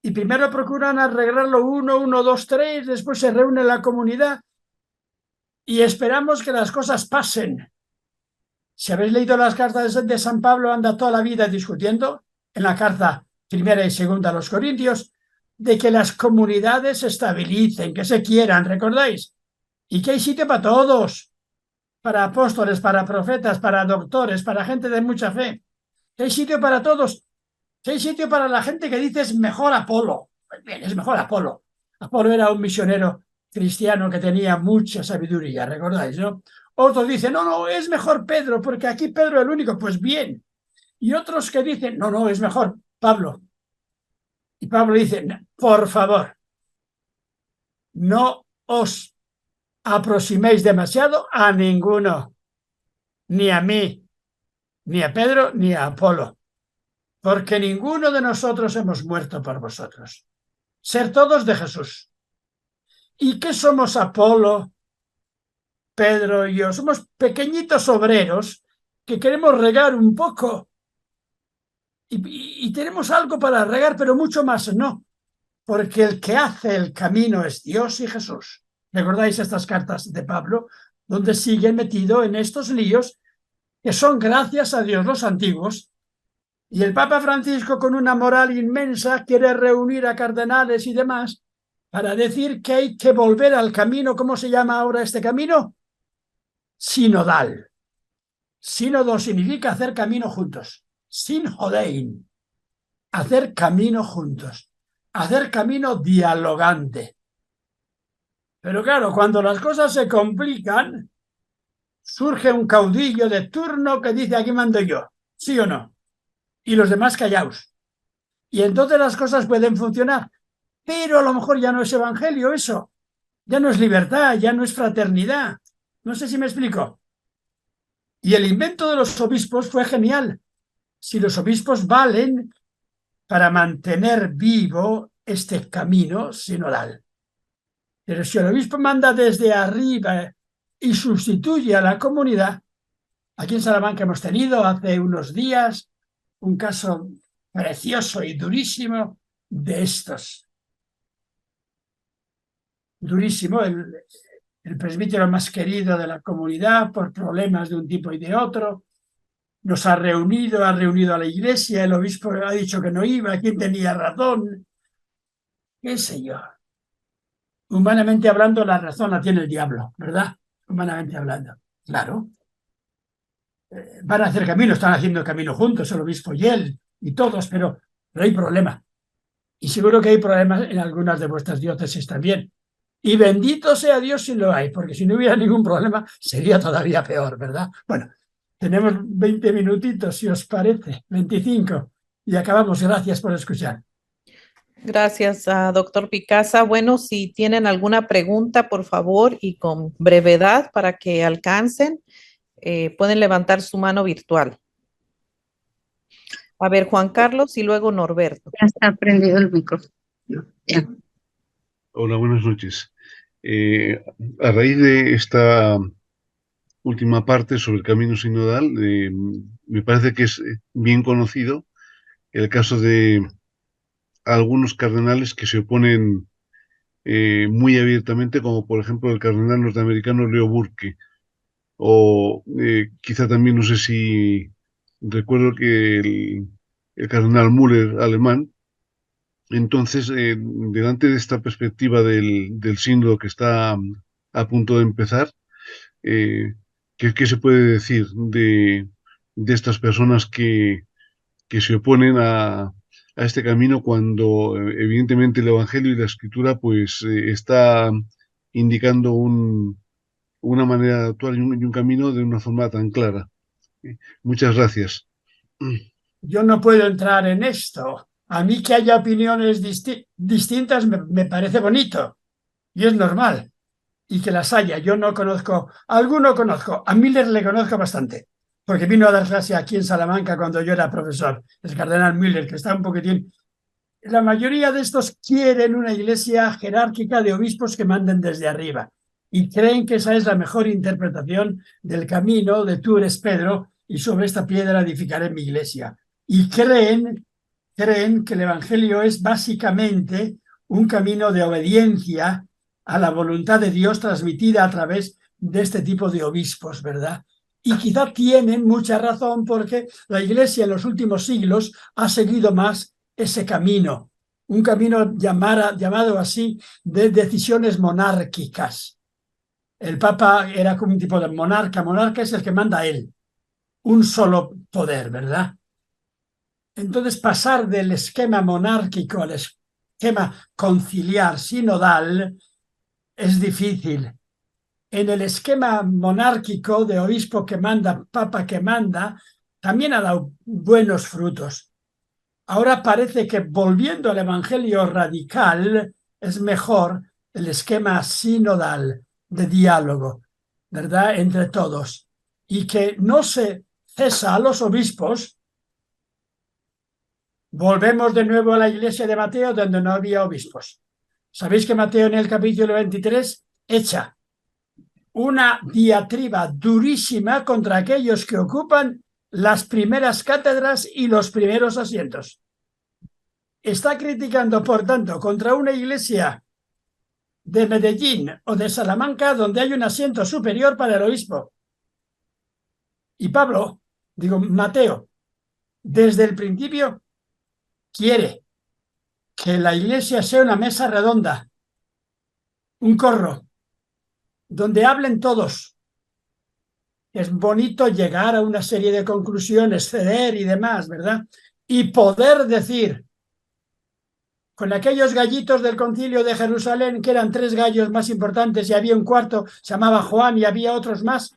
Y primero procuran arreglarlo uno, dos, tres, después se reúne la comunidad y esperamos que las cosas pasen. Si habéis leído las cartas de San Pablo, anda toda la vida discutiendo, en la carta primera y segunda a los Corintios, de que las comunidades se estabilicen, que se quieran, ¿recordáis? Y que hay sitio para todos, para apóstoles, para profetas, para doctores, para gente de mucha fe. Que hay sitio para todos, que hay sitio para la gente que dice es mejor Apolo. Pues bien, es mejor Apolo. Apolo era un misionero cristiano que tenía mucha sabiduría, ¿recordáis, no? Otros dicen, no, es mejor Pedro, porque aquí Pedro es el único. Pues bien. Y otros que dicen, no, es mejor Pablo. Y Pablo dice, por favor, no os aproximéis demasiado a ninguno, ni a mí, ni a Pedro, ni a Apolo, porque ninguno de nosotros hemos muerto por vosotros. Ser todos de Jesús. ¿Y qué somos Apolo, Pedro y yo? Somos pequeñitos obreros que queremos regar un poco y tenemos algo para regar, pero mucho más no, porque el que hace el camino es Dios y Jesús. ¿Recordáis estas cartas de Pablo, donde sigue metido en estos líos que son gracias a Dios los antiguos, Y el Papa Francisco, con una moral inmensa, quiere reunir a cardenales y demás para decir que hay que volver al camino. ¿Cómo se llama ahora este camino? Sinodal. Sínodo significa hacer camino juntos. Sinhodein. Hacer camino juntos. Hacer camino dialogante. Pero claro, cuando las cosas se complican, surge un caudillo de turno que dice: aquí mando yo, ¿sí o no? Y los demás callaos. Y entonces las cosas pueden funcionar. Pero a lo mejor ya no es evangelio eso. Ya no es libertad, ya no es fraternidad. No sé si me explico. Y el invento de los obispos fue genial. Si los obispos valen para mantener vivo este camino sinodal. Pero si el obispo manda desde arriba y sustituye a la comunidad, aquí en Salamanca hemos tenido hace unos días un caso precioso y durísimo de estos. Durísimo, el presbítero más querido de la comunidad por problemas de un tipo y de otro, nos ha reunido a la iglesia, el obispo ha dicho que no iba, quién tenía razón, qué sé yo. Humanamente hablando, la razón la tiene el diablo, ¿verdad? Humanamente hablando, claro. Van a hacer camino, están haciendo camino juntos, el obispo y él, y todos, pero hay problema. Y seguro que hay problemas en algunas de vuestras diócesis también. Y bendito sea Dios si lo hay, porque si no hubiera ningún problema sería todavía peor, ¿verdad? Bueno, tenemos 20 minutitos, si os parece, 25, y acabamos. Gracias por escuchar. Gracias, doctor Picasa. Bueno, si tienen alguna pregunta, por favor, y con brevedad para que alcancen, pueden levantar su mano virtual. A ver, Juan Carlos y luego Norberto. Ya está prendido el micrófono. Ya. Hola, buenas noches. A raíz de esta última parte sobre el camino sinodal, me parece que es bien conocido el caso de algunos cardenales que se oponen muy abiertamente, como por ejemplo el cardenal norteamericano Leo Burke, o quizá también, no sé si recuerdo que el cardenal Müller alemán. Entonces, delante de esta perspectiva del sínodo que está a punto de empezar, ¿qué se puede decir de estas personas que se oponen a este camino cuando evidentemente el Evangelio y la Escritura pues está indicando una manera de actuar y un camino de una forma tan clara? Muchas gracias. Yo no puedo entrar en esto. A mí que haya opiniones distintas me parece bonito y es normal. Y que las haya. Yo no conozco, alguno conozco, a Miller le conozco bastante, porque vino a dar clase aquí en Salamanca cuando yo era profesor, el cardenal Miller, que está un poquitín. La mayoría de estos quieren una iglesia jerárquica de obispos que manden desde arriba y creen que esa es la mejor interpretación del camino de tú eres Pedro y sobre esta piedra edificaré mi iglesia. Y creen que el Evangelio es básicamente un camino de obediencia a la voluntad de Dios transmitida a través de este tipo de obispos, ¿verdad? Y quizá tienen mucha razón porque la Iglesia en los últimos siglos ha seguido más ese camino, un camino llamado así de decisiones monárquicas. El Papa era como un tipo de monarca. Monarca es el que manda a él, un solo poder, ¿verdad? Entonces, pasar del esquema monárquico al esquema conciliar sinodal es difícil. En el esquema monárquico de obispo que manda, papa que manda, también ha dado buenos frutos. Ahora parece que volviendo al evangelio radical es mejor el esquema sinodal de diálogo, ¿verdad?, entre todos. Y que no se cesa a los obispos. Volvemos de nuevo a la iglesia de Mateo, donde no había obispos. ¿Sabéis que Mateo en el capítulo 23 echa una diatriba durísima contra aquellos que ocupan las primeras cátedras y los primeros asientos? Está criticando, por tanto, contra una iglesia de Medellín o de Salamanca donde hay un asiento superior para el obispo. Y Mateo, desde el principio quiere que la iglesia sea una mesa redonda, un corro, donde hablen todos. Es bonito llegar a una serie de conclusiones, ceder y demás, ¿verdad? Y poder decir, con aquellos gallitos del concilio de Jerusalén, que eran 3 gallos más importantes y había un cuarto, se llamaba Juan, y había otros más,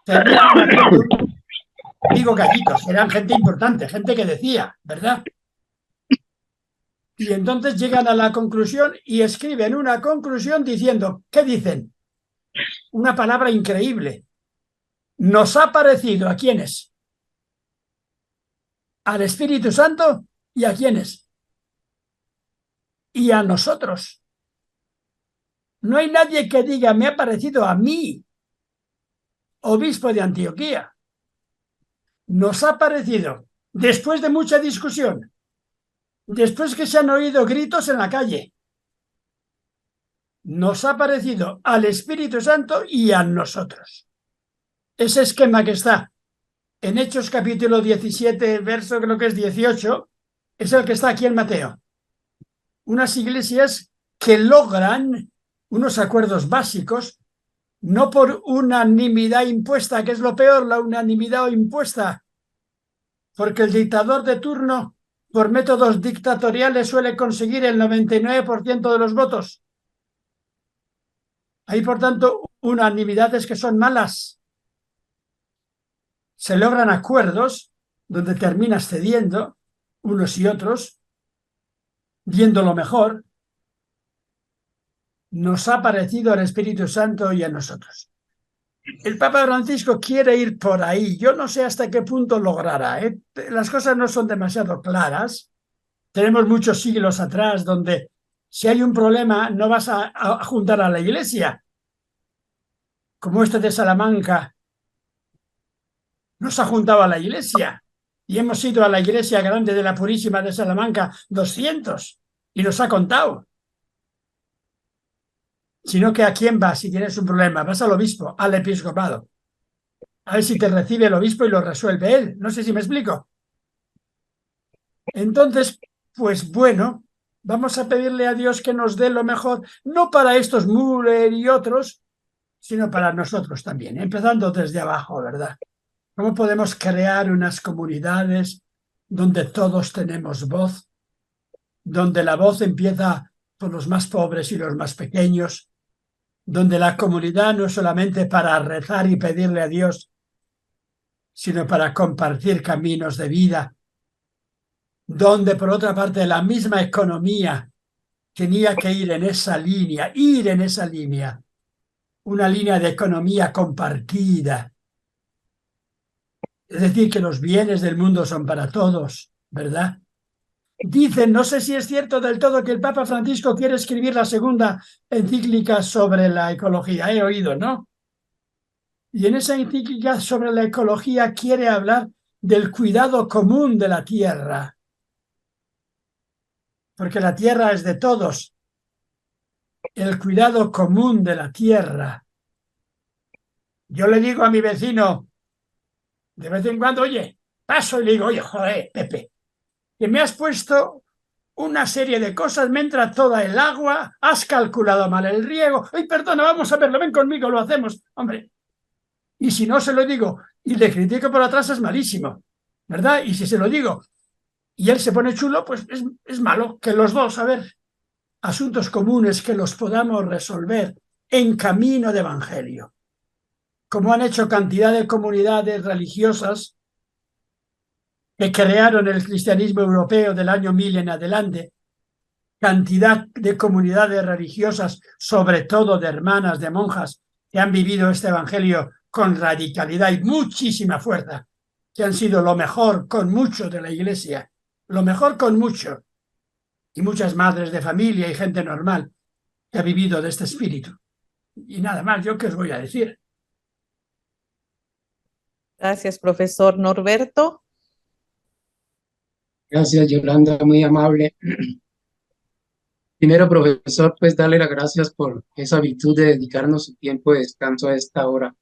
terminan haciendo, digo gallitos, eran gente importante, gente que decía, ¿verdad? Y entonces llegan a la conclusión y escriben una conclusión diciendo, ¿qué dicen? Una palabra increíble. Nos ha parecido, ¿a quiénes? Al Espíritu Santo, ¿y a quiénes? Y a nosotros. No hay nadie que diga, me ha parecido a mí, obispo de Antioquía. Nos ha parecido, después de mucha discusión, después que se han oído gritos en la calle, nos ha parecido al Espíritu Santo y a nosotros. Ese esquema que está en Hechos capítulo 17, verso creo que es 18, es el que está aquí en Mateo. Unas iglesias que logran unos acuerdos básicos, no por unanimidad impuesta, que es lo peor, la unanimidad impuesta, porque el dictador de turno, por métodos dictatoriales, suele conseguir el 99% de los votos. Hay, por tanto, unanimidades que son malas. Se logran acuerdos donde terminas cediendo unos y otros, viendo lo mejor. Nos ha parecido al Espíritu Santo y a nosotros. El Papa Francisco quiere ir por ahí. Yo no sé hasta qué punto logrará, ¿eh? Las cosas no son demasiado claras. Tenemos muchos siglos atrás donde si hay un problema no vas a juntar a la iglesia. Como este de Salamanca nos ha juntado a la iglesia. Y hemos ido a la iglesia grande de la Purísima de Salamanca 200 y nos ha contado. Sino que ¿a quién vas si tienes un problema? Vas al obispo, al episcopado. A ver si te recibe el obispo y lo resuelve él. No sé si me explico. Entonces, pues bueno, vamos a pedirle a Dios que nos dé lo mejor, no para estos Müller y otros, sino para nosotros también, empezando desde abajo, ¿verdad? ¿Cómo podemos crear unas comunidades donde todos tenemos voz, donde la voz empieza por los más pobres y los más pequeños, donde la comunidad no es solamente para rezar y pedirle a Dios, sino para compartir caminos de vida, donde por otra parte la misma economía tenía que ir en esa línea, una línea de economía compartida. Es decir, que los bienes del mundo son para todos, ¿verdad? Dicen, no sé si es cierto del todo, que el Papa Francisco quiere escribir la segunda encíclica sobre la ecología. He oído, ¿no? Y en esa encíclica sobre la ecología quiere hablar del cuidado común de la tierra. Porque la tierra es de todos. El cuidado común de la tierra. Yo le digo a mi vecino, de vez en cuando, oye, paso y le digo, oye, joder, Pepe, que me has puesto una serie de cosas, me entra toda el agua, has calculado mal el riego, ay, perdona, vamos a verlo, ven conmigo, lo hacemos, hombre. Y si no se lo digo y le critico por atrás, es malísimo, ¿verdad? Y si se lo digo y él se pone chulo, pues es malo que los dos, a ver, asuntos comunes que los podamos resolver en camino de evangelio, como han hecho cantidad de comunidades religiosas que crearon el cristianismo europeo del año 1000 en adelante, cantidad de comunidades religiosas, sobre todo de hermanas, de monjas, que han vivido este evangelio con radicalidad y muchísima fuerza, que han sido lo mejor con mucho de la iglesia, lo mejor con mucho, y muchas madres de familia y gente normal que ha vivido de este espíritu. Y nada más, ¿yo qué os voy a decir? Gracias, profesor Norberto. Gracias, Yolanda, muy amable. Primero, profesor, pues darle las gracias por esa virtud de dedicarnos su tiempo de descanso a esta hora.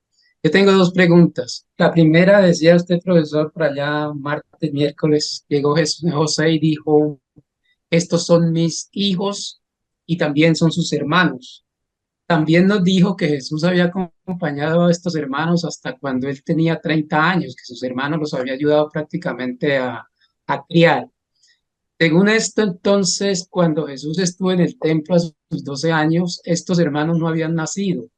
Yo tengo dos preguntas. La primera, decía usted, profesor, por allá martes, miércoles, llegó José y dijo, estos son mis hijos y también son sus hermanos. También nos dijo que Jesús había acompañado a estos hermanos hasta cuando él tenía 30 años, que sus hermanos los había ayudado prácticamente a criar. Según esto, entonces, cuando Jesús estuvo en el templo a sus 12 años, estos hermanos no habían nacido.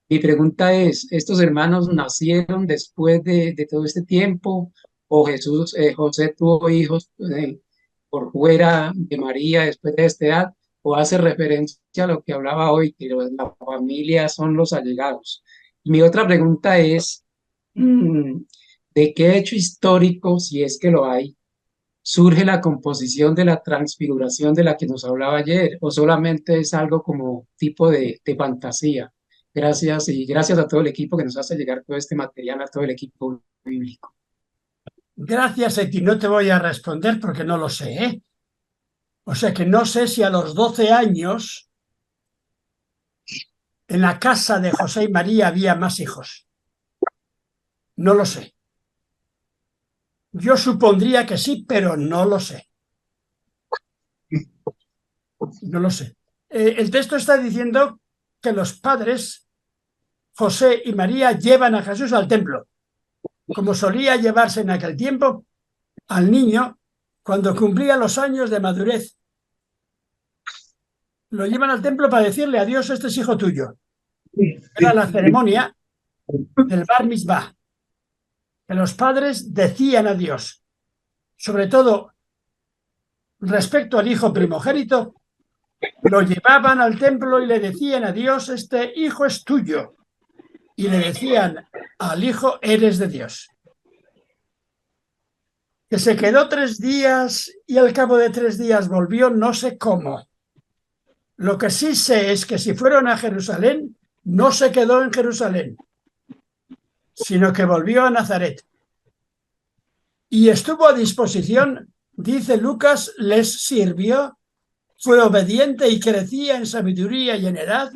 Mi pregunta es, ¿estos hermanos nacieron después de todo este tiempo o José tuvo hijos por fuera de María después de esta edad? ¿O hace referencia a lo que hablaba hoy, que la familia son los allegados? Y mi otra pregunta es, ¿de qué hecho histórico, si es que lo hay, surge la composición de la transfiguración de la que nos hablaba ayer, o solamente es algo como tipo de fantasía? Gracias y gracias a todo el equipo que nos hace llegar todo este material, a todo el equipo bíblico. Gracias, Eti. No te voy a responder porque no lo sé, ¿eh? O sea que no sé si a los 12 años en la casa de José y María había más hijos. No lo sé. Yo supondría que sí, pero no lo sé. No lo sé. El texto está diciendo que los padres, José y María, llevan a Jesús al templo, como solía llevarse en aquel tiempo al niño cuando cumplía los años de madurez. Lo llevan al templo para decirle a Dios, este es hijo tuyo. Era la ceremonia del Bar Mitzvah, que los padres decían a Dios, sobre todo respecto al hijo primogénito, lo llevaban al templo y le decían a Dios, este hijo es tuyo. Y le decían al hijo, eres de Dios. Que se quedó 3 días y al cabo de 3 días volvió, no sé cómo. Lo que sí sé es que si fueron a Jerusalén, no se quedó en Jerusalén, sino que volvió a Nazaret. Y estuvo a disposición, dice Lucas, les sirvió, fue obediente y crecía en sabiduría y en edad,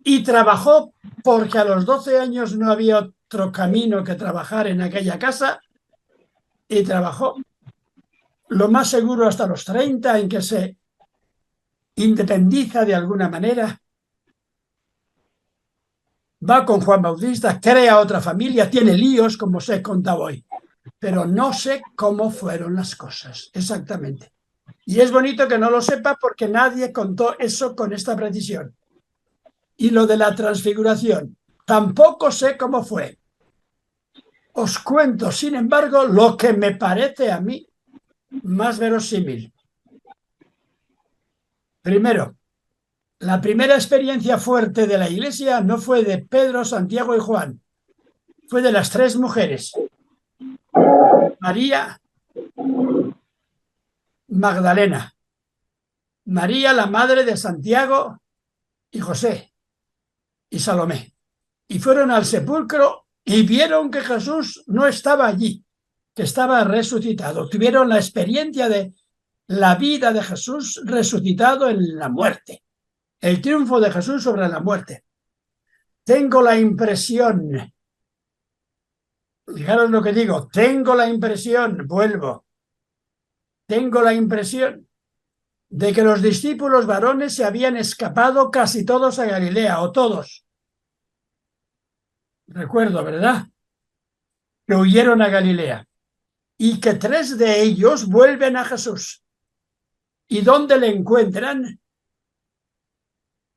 y trabajó porque a los 12 años no había otro camino que trabajar en aquella casa, y trabajó lo más seguro hasta los 30, en que se independiza de alguna manera, va con Juan Bautista, crea otra familia, tiene líos, como os he contado hoy, pero no sé cómo fueron las cosas exactamente. Y es bonito que no lo sepa porque nadie contó eso con esta precisión. Y lo de la transfiguración, tampoco sé cómo fue. Os cuento, sin embargo, lo que me parece a mí más verosímil. Primero, la primera experiencia fuerte de la Iglesia no fue de Pedro, Santiago y Juan, fue de las 3 mujeres. María Magdalena, María la madre de Santiago y José y Salomé. Y fueron al sepulcro y vieron que Jesús no estaba allí, que estaba resucitado. Tuvieron la experiencia de la vida de Jesús resucitado en la muerte, el triunfo de Jesús sobre la muerte. Tengo la impresión, fijaros lo que digo, tengo la impresión, tengo la impresión de que los discípulos varones se habían escapado casi todos a Galilea, o todos. Recuerdo, ¿verdad? Que huyeron a Galilea y que 3 de ellos vuelven a Jesús. ¿Y dónde le encuentran?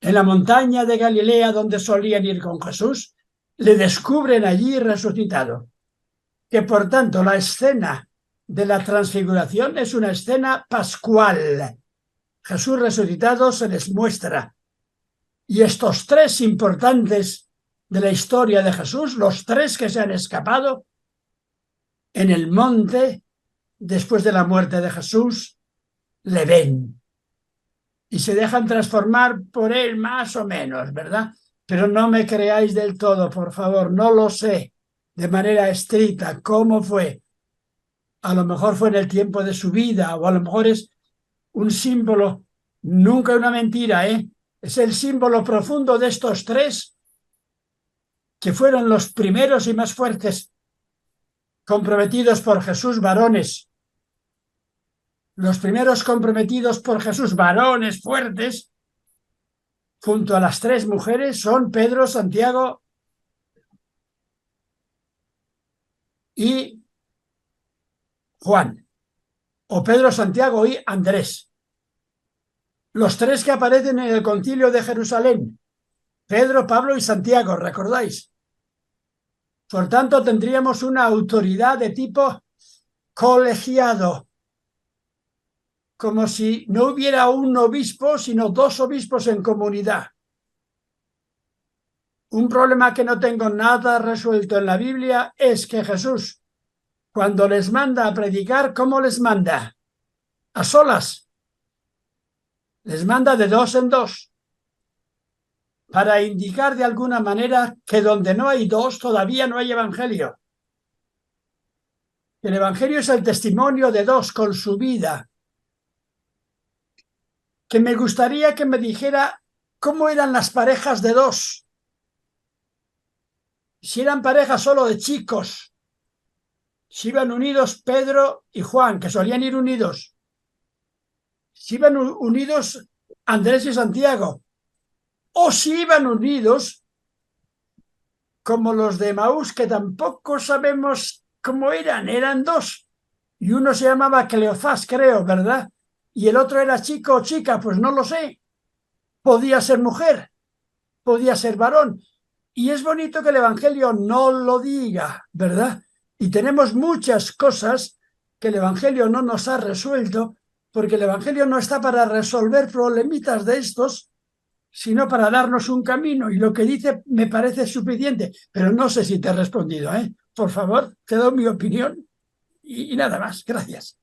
En la montaña de Galilea, donde solían ir con Jesús, le descubren allí resucitado. Que por tanto la escena de la transfiguración es una escena pascual. Jesús resucitado se les muestra. Y estos 3 importantes de la historia de Jesús, los 3 que se han escapado en el monte después de la muerte de Jesús, le ven y se dejan transformar por él más o menos, ¿verdad? Pero no me creáis del todo, por favor, no lo sé de manera estricta cómo fue. A lo mejor fue en el tiempo de su vida, o a lo mejor es un símbolo, nunca una mentira, ¿eh? Es el símbolo profundo de estos 3 que fueron los primeros y más fuertes comprometidos por Jesús, varones. Los primeros comprometidos por Jesús, varones fuertes, junto a las 3 mujeres, son Pedro, Santiago y Juan, o Pedro, Santiago y Andrés. Los 3 que aparecen en el Concilio de Jerusalén, Pedro, Pablo y Santiago, ¿recordáis? Por tanto, tendríamos una autoridad de tipo colegiado, como si no hubiera un obispo, sino 2 obispos en comunidad. Un problema que no tengo nada resuelto en la Biblia es que Jesús, cuando les manda a predicar, ¿cómo les manda? A solas. Les manda de 2 en 2, para indicar de alguna manera que donde no hay 2 todavía no hay evangelio. El evangelio es el testimonio de 2 con su vida. Que me gustaría que me dijera cómo eran las parejas de 2. Si eran parejas solo de chicos, si iban unidos Pedro y Juan, que solían ir unidos, si iban unidos Andrés y Santiago, o si iban unidos como los de Emaús, que tampoco sabemos cómo eran 2, y uno se llamaba Cleofás, creo, ¿verdad? Y el otro era chico o chica, pues no lo sé. Podía ser mujer, podía ser varón. Y es bonito que el Evangelio no lo diga, ¿verdad? Y tenemos muchas cosas que el Evangelio no nos ha resuelto, porque el Evangelio no está para resolver problemitas de estos, sino para darnos un camino. Y lo que dice me parece suficiente, pero no sé si te he respondido, ¿eh? Por favor, te doy mi opinión y nada más. Gracias.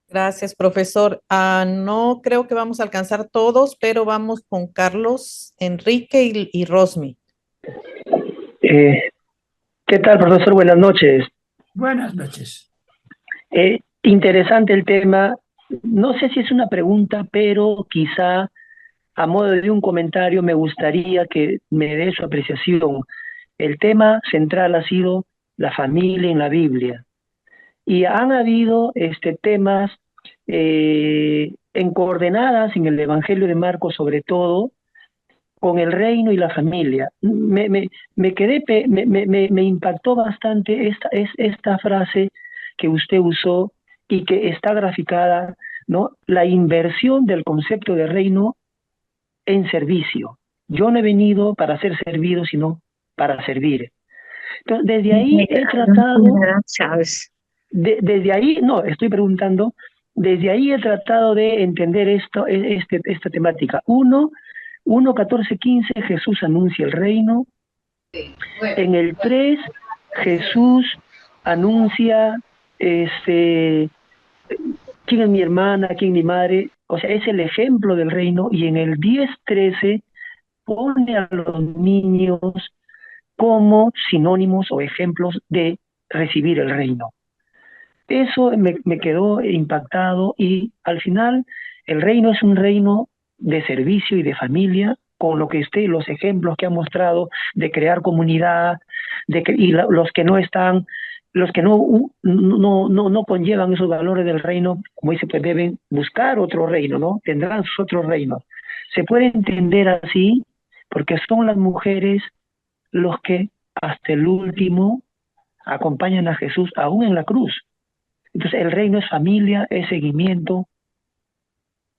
Gracias, profesor. No creo que vamos a alcanzar todos, pero vamos con Carlos, Enrique y Rosmi. ¿Qué tal, profesor? Buenas noches. Buenas noches. Interesante el tema. No sé si es una pregunta, pero quizá a modo de un comentario me gustaría que me dé su apreciación. El tema central ha sido la familia en la Biblia. Y han habido temas en coordenadas en el Evangelio de Marcos, sobre todo, con el reino y la familia. Me impactó bastante esta frase que usted usó y que está graficada, ¿no? La inversión del concepto de reino en servicio. Yo no he venido para ser servido, sino para servir. Entonces, desde ahí he tratado... Desde ahí, no, estoy preguntando, desde ahí he tratado de entender esta temática. 1:14-15, Jesús anuncia el reino. En el 3, Jesús anuncia quién es mi hermana, quién es mi madre, o sea, es el ejemplo del reino. Y en el 10:13 pone a los niños como sinónimos o ejemplos de recibir el reino. Eso me quedó impactado, y al final el reino es un reino de servicio y de familia, con lo que los ejemplos que ha mostrado de crear comunidad, los que no están, los que no conllevan esos valores del reino, como dice, pues deben buscar otro reino, ¿no? Tendrán sus otros reinos. Se puede entender así, porque son las mujeres los que hasta el último acompañan a Jesús, aún en la cruz. Entonces, el reino es familia, es seguimiento.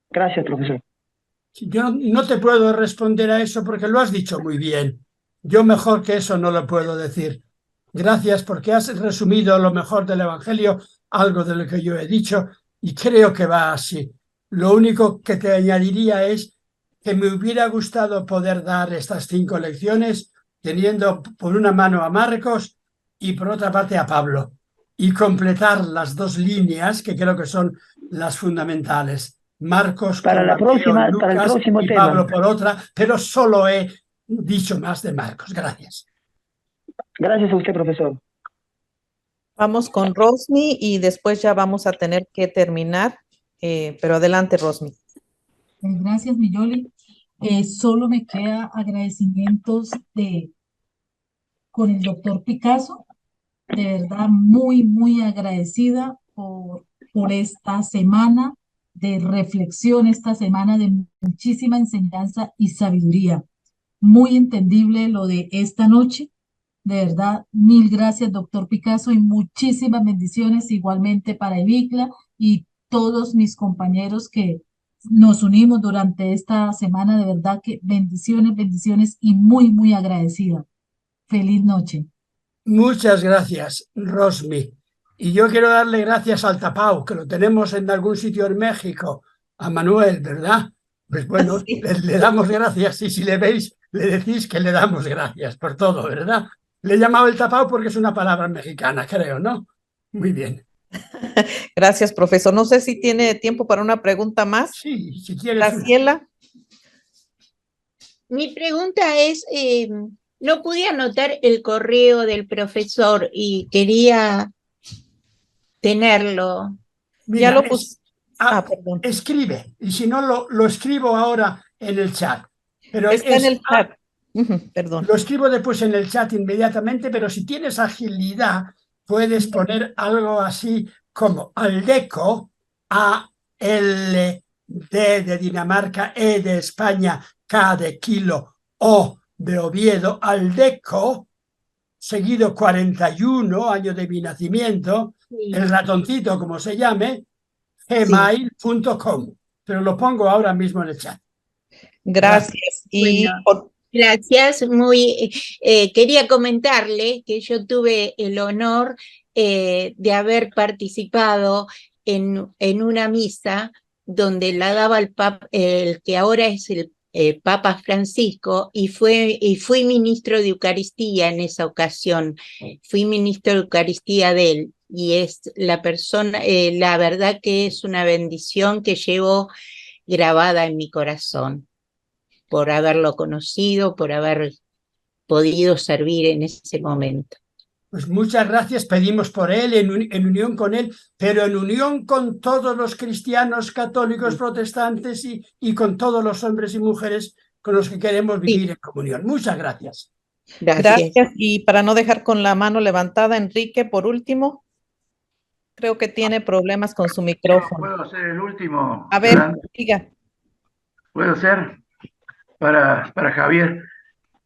Gracias, profesor. Yo no te puedo responder a eso porque lo has dicho muy bien. Yo mejor que eso no lo puedo decir. Gracias, porque has resumido lo mejor del Evangelio, algo de lo que yo he dicho, y creo que va así. Lo único que te añadiría es que me hubiera gustado poder dar estas 5 lecciones, teniendo por una mano a Marcos y por otra parte a Pablo, y completar las 2 líneas que creo que son las fundamentales. Marcos para la próxima, Lucas, para el próximo y tema. Pablo por otra, pero solo he dicho más de Marcos. Gracias. Gracias a usted, profesor. Vamos con Rosmi y después ya vamos a tener que terminar, pero adelante, Rosmi. Gracias, Milloli. Solo me queda agradecimientos de con el doctor Picasso. De verdad, muy, muy agradecida por esta semana de reflexión, esta semana de muchísima enseñanza y sabiduría. Muy entendible lo de esta noche. De verdad, mil gracias, doctor Picasso, y muchísimas bendiciones igualmente para Evicla y todos mis compañeros que nos unimos durante esta semana. De verdad que bendiciones, bendiciones y muy, muy agradecida. Feliz noche. Muchas gracias, Rosmi. Y yo quiero darle gracias al tapao, que lo tenemos en algún sitio en México, a Manuel, ¿verdad? Pues bueno, Sí. le damos gracias y si le veis, le decís que le damos gracias por todo, ¿verdad? Le he llamado el tapao porque es una palabra mexicana, creo, ¿no? Muy bien. Gracias, profesor. No sé si tiene tiempo para una pregunta más. Sí, si quieres. Graciela. Mi pregunta es, no pude anotar el correo del profesor y quería tenerlo. Mira, Ya lo puse. Perdón. Escribe, y si no, lo escribo ahora en el chat. Pero Está en el chat. Perdón. Lo escribo después en el chat inmediatamente, pero si tienes agilidad, puedes poner algo así como Aldeco, A-L-D de Dinamarca, E de España, K de kilo, O de Oviedo, Aldeco, seguido 41, año de mi nacimiento, el ratoncito, como se llame, gmail.com. Pero lo pongo ahora mismo en el chat. Gracias. Y bueno, gracias. Quería comentarle que yo tuve el honor de haber participado en una misa donde la daba el que ahora es el Papa Francisco, y fui ministro de Eucaristía en esa ocasión. Fui ministro de Eucaristía de él, y es la persona, la verdad que es una bendición que llevo grabada en mi corazón, por haberlo conocido, por haber podido servir en ese momento. Pues muchas gracias, pedimos por él, en unión con él, pero en unión con todos los cristianos, católicos, protestantes y con todos los hombres y mujeres con los que queremos vivir en comunión. Muchas gracias. Gracias. Y para no dejar con la mano levantada, Enrique, por último, creo que tiene problemas con su micrófono. ¿Puedo ser el último? A ver, diga. ¿Puedo ser? Para Javier,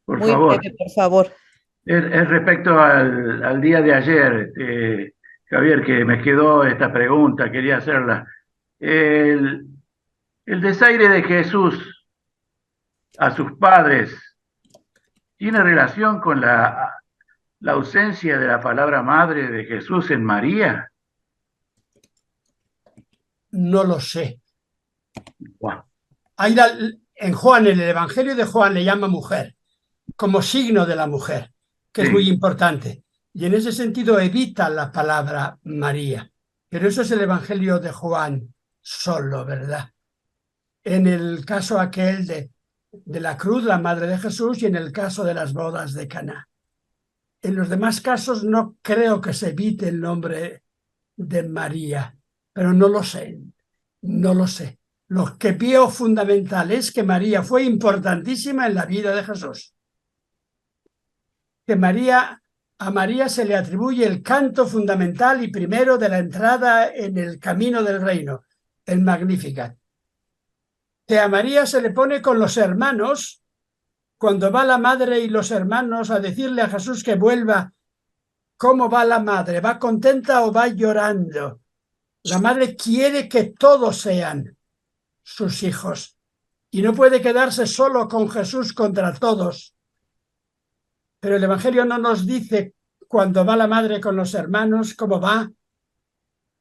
por Muy favor. breve, por favor. Es respecto al día de ayer, Javier, que me quedó esta pregunta, quería hacerla. El desaire de Jesús a sus padres, ¿tiene relación con la ausencia de la palabra madre de Jesús en María? No lo sé. Wow. En Juan, en el Evangelio de Juan, le llama mujer, como signo de la mujer, que es muy importante. Y en ese sentido evita la palabra María. Pero eso es el Evangelio de Juan solo, ¿verdad? En el caso aquel de la cruz, la madre de Jesús, y en el caso de las bodas de Caná. En los demás casos no creo que se evite el nombre de María, pero no lo sé, no lo sé. Lo que veo fundamental es que María fue importantísima en la vida de Jesús. Que a María se le atribuye el canto fundamental y primero de la entrada en el camino del reino, el Magnificat. Que a María se le pone con los hermanos, cuando va la madre y los hermanos a decirle a Jesús que vuelva. ¿Cómo va la madre? ¿Va contenta o va llorando? La madre quiere que todos sean sus hijos y no puede quedarse solo con Jesús contra todos. Pero el Evangelio no nos dice cuando va la madre con los hermanos cómo va.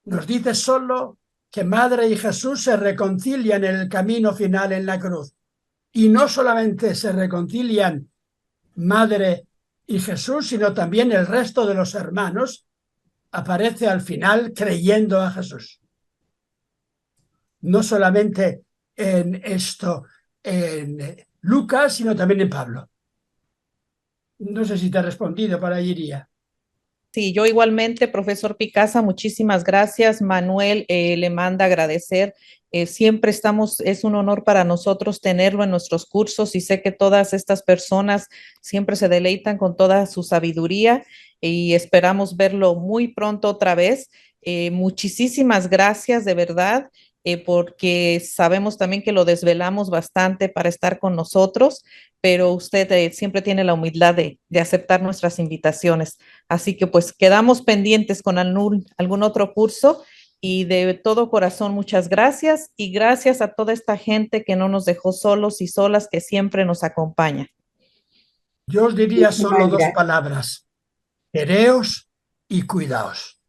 Nos dice solo que madre y Jesús se reconcilian en el camino final en la cruz. Y no solamente se reconcilian madre y Jesús, sino también el resto de los hermanos aparece al final creyendo a Jesús. No solamente en en Lucas, sino también en Pablo. No sé si te he respondido, para allí iría. Sí, yo igualmente, profesor Picasa, muchísimas gracias. Manuel le manda agradecer. Siempre estamos, es un honor para nosotros tenerlo en nuestros cursos y sé que todas estas personas siempre se deleitan con toda su sabiduría y esperamos verlo muy pronto otra vez. Muchísimas gracias, de verdad, porque sabemos también que lo desvelamos bastante para estar con nosotros, pero usted siempre tiene la humildad de aceptar nuestras invitaciones. Así que pues quedamos pendientes con algún otro curso y de todo corazón muchas gracias y gracias a toda esta gente que no nos dejó solos y solas, que siempre nos acompaña. Yo os diría solo Muchísimas dos gracias. palabras: quereos y cuidaos.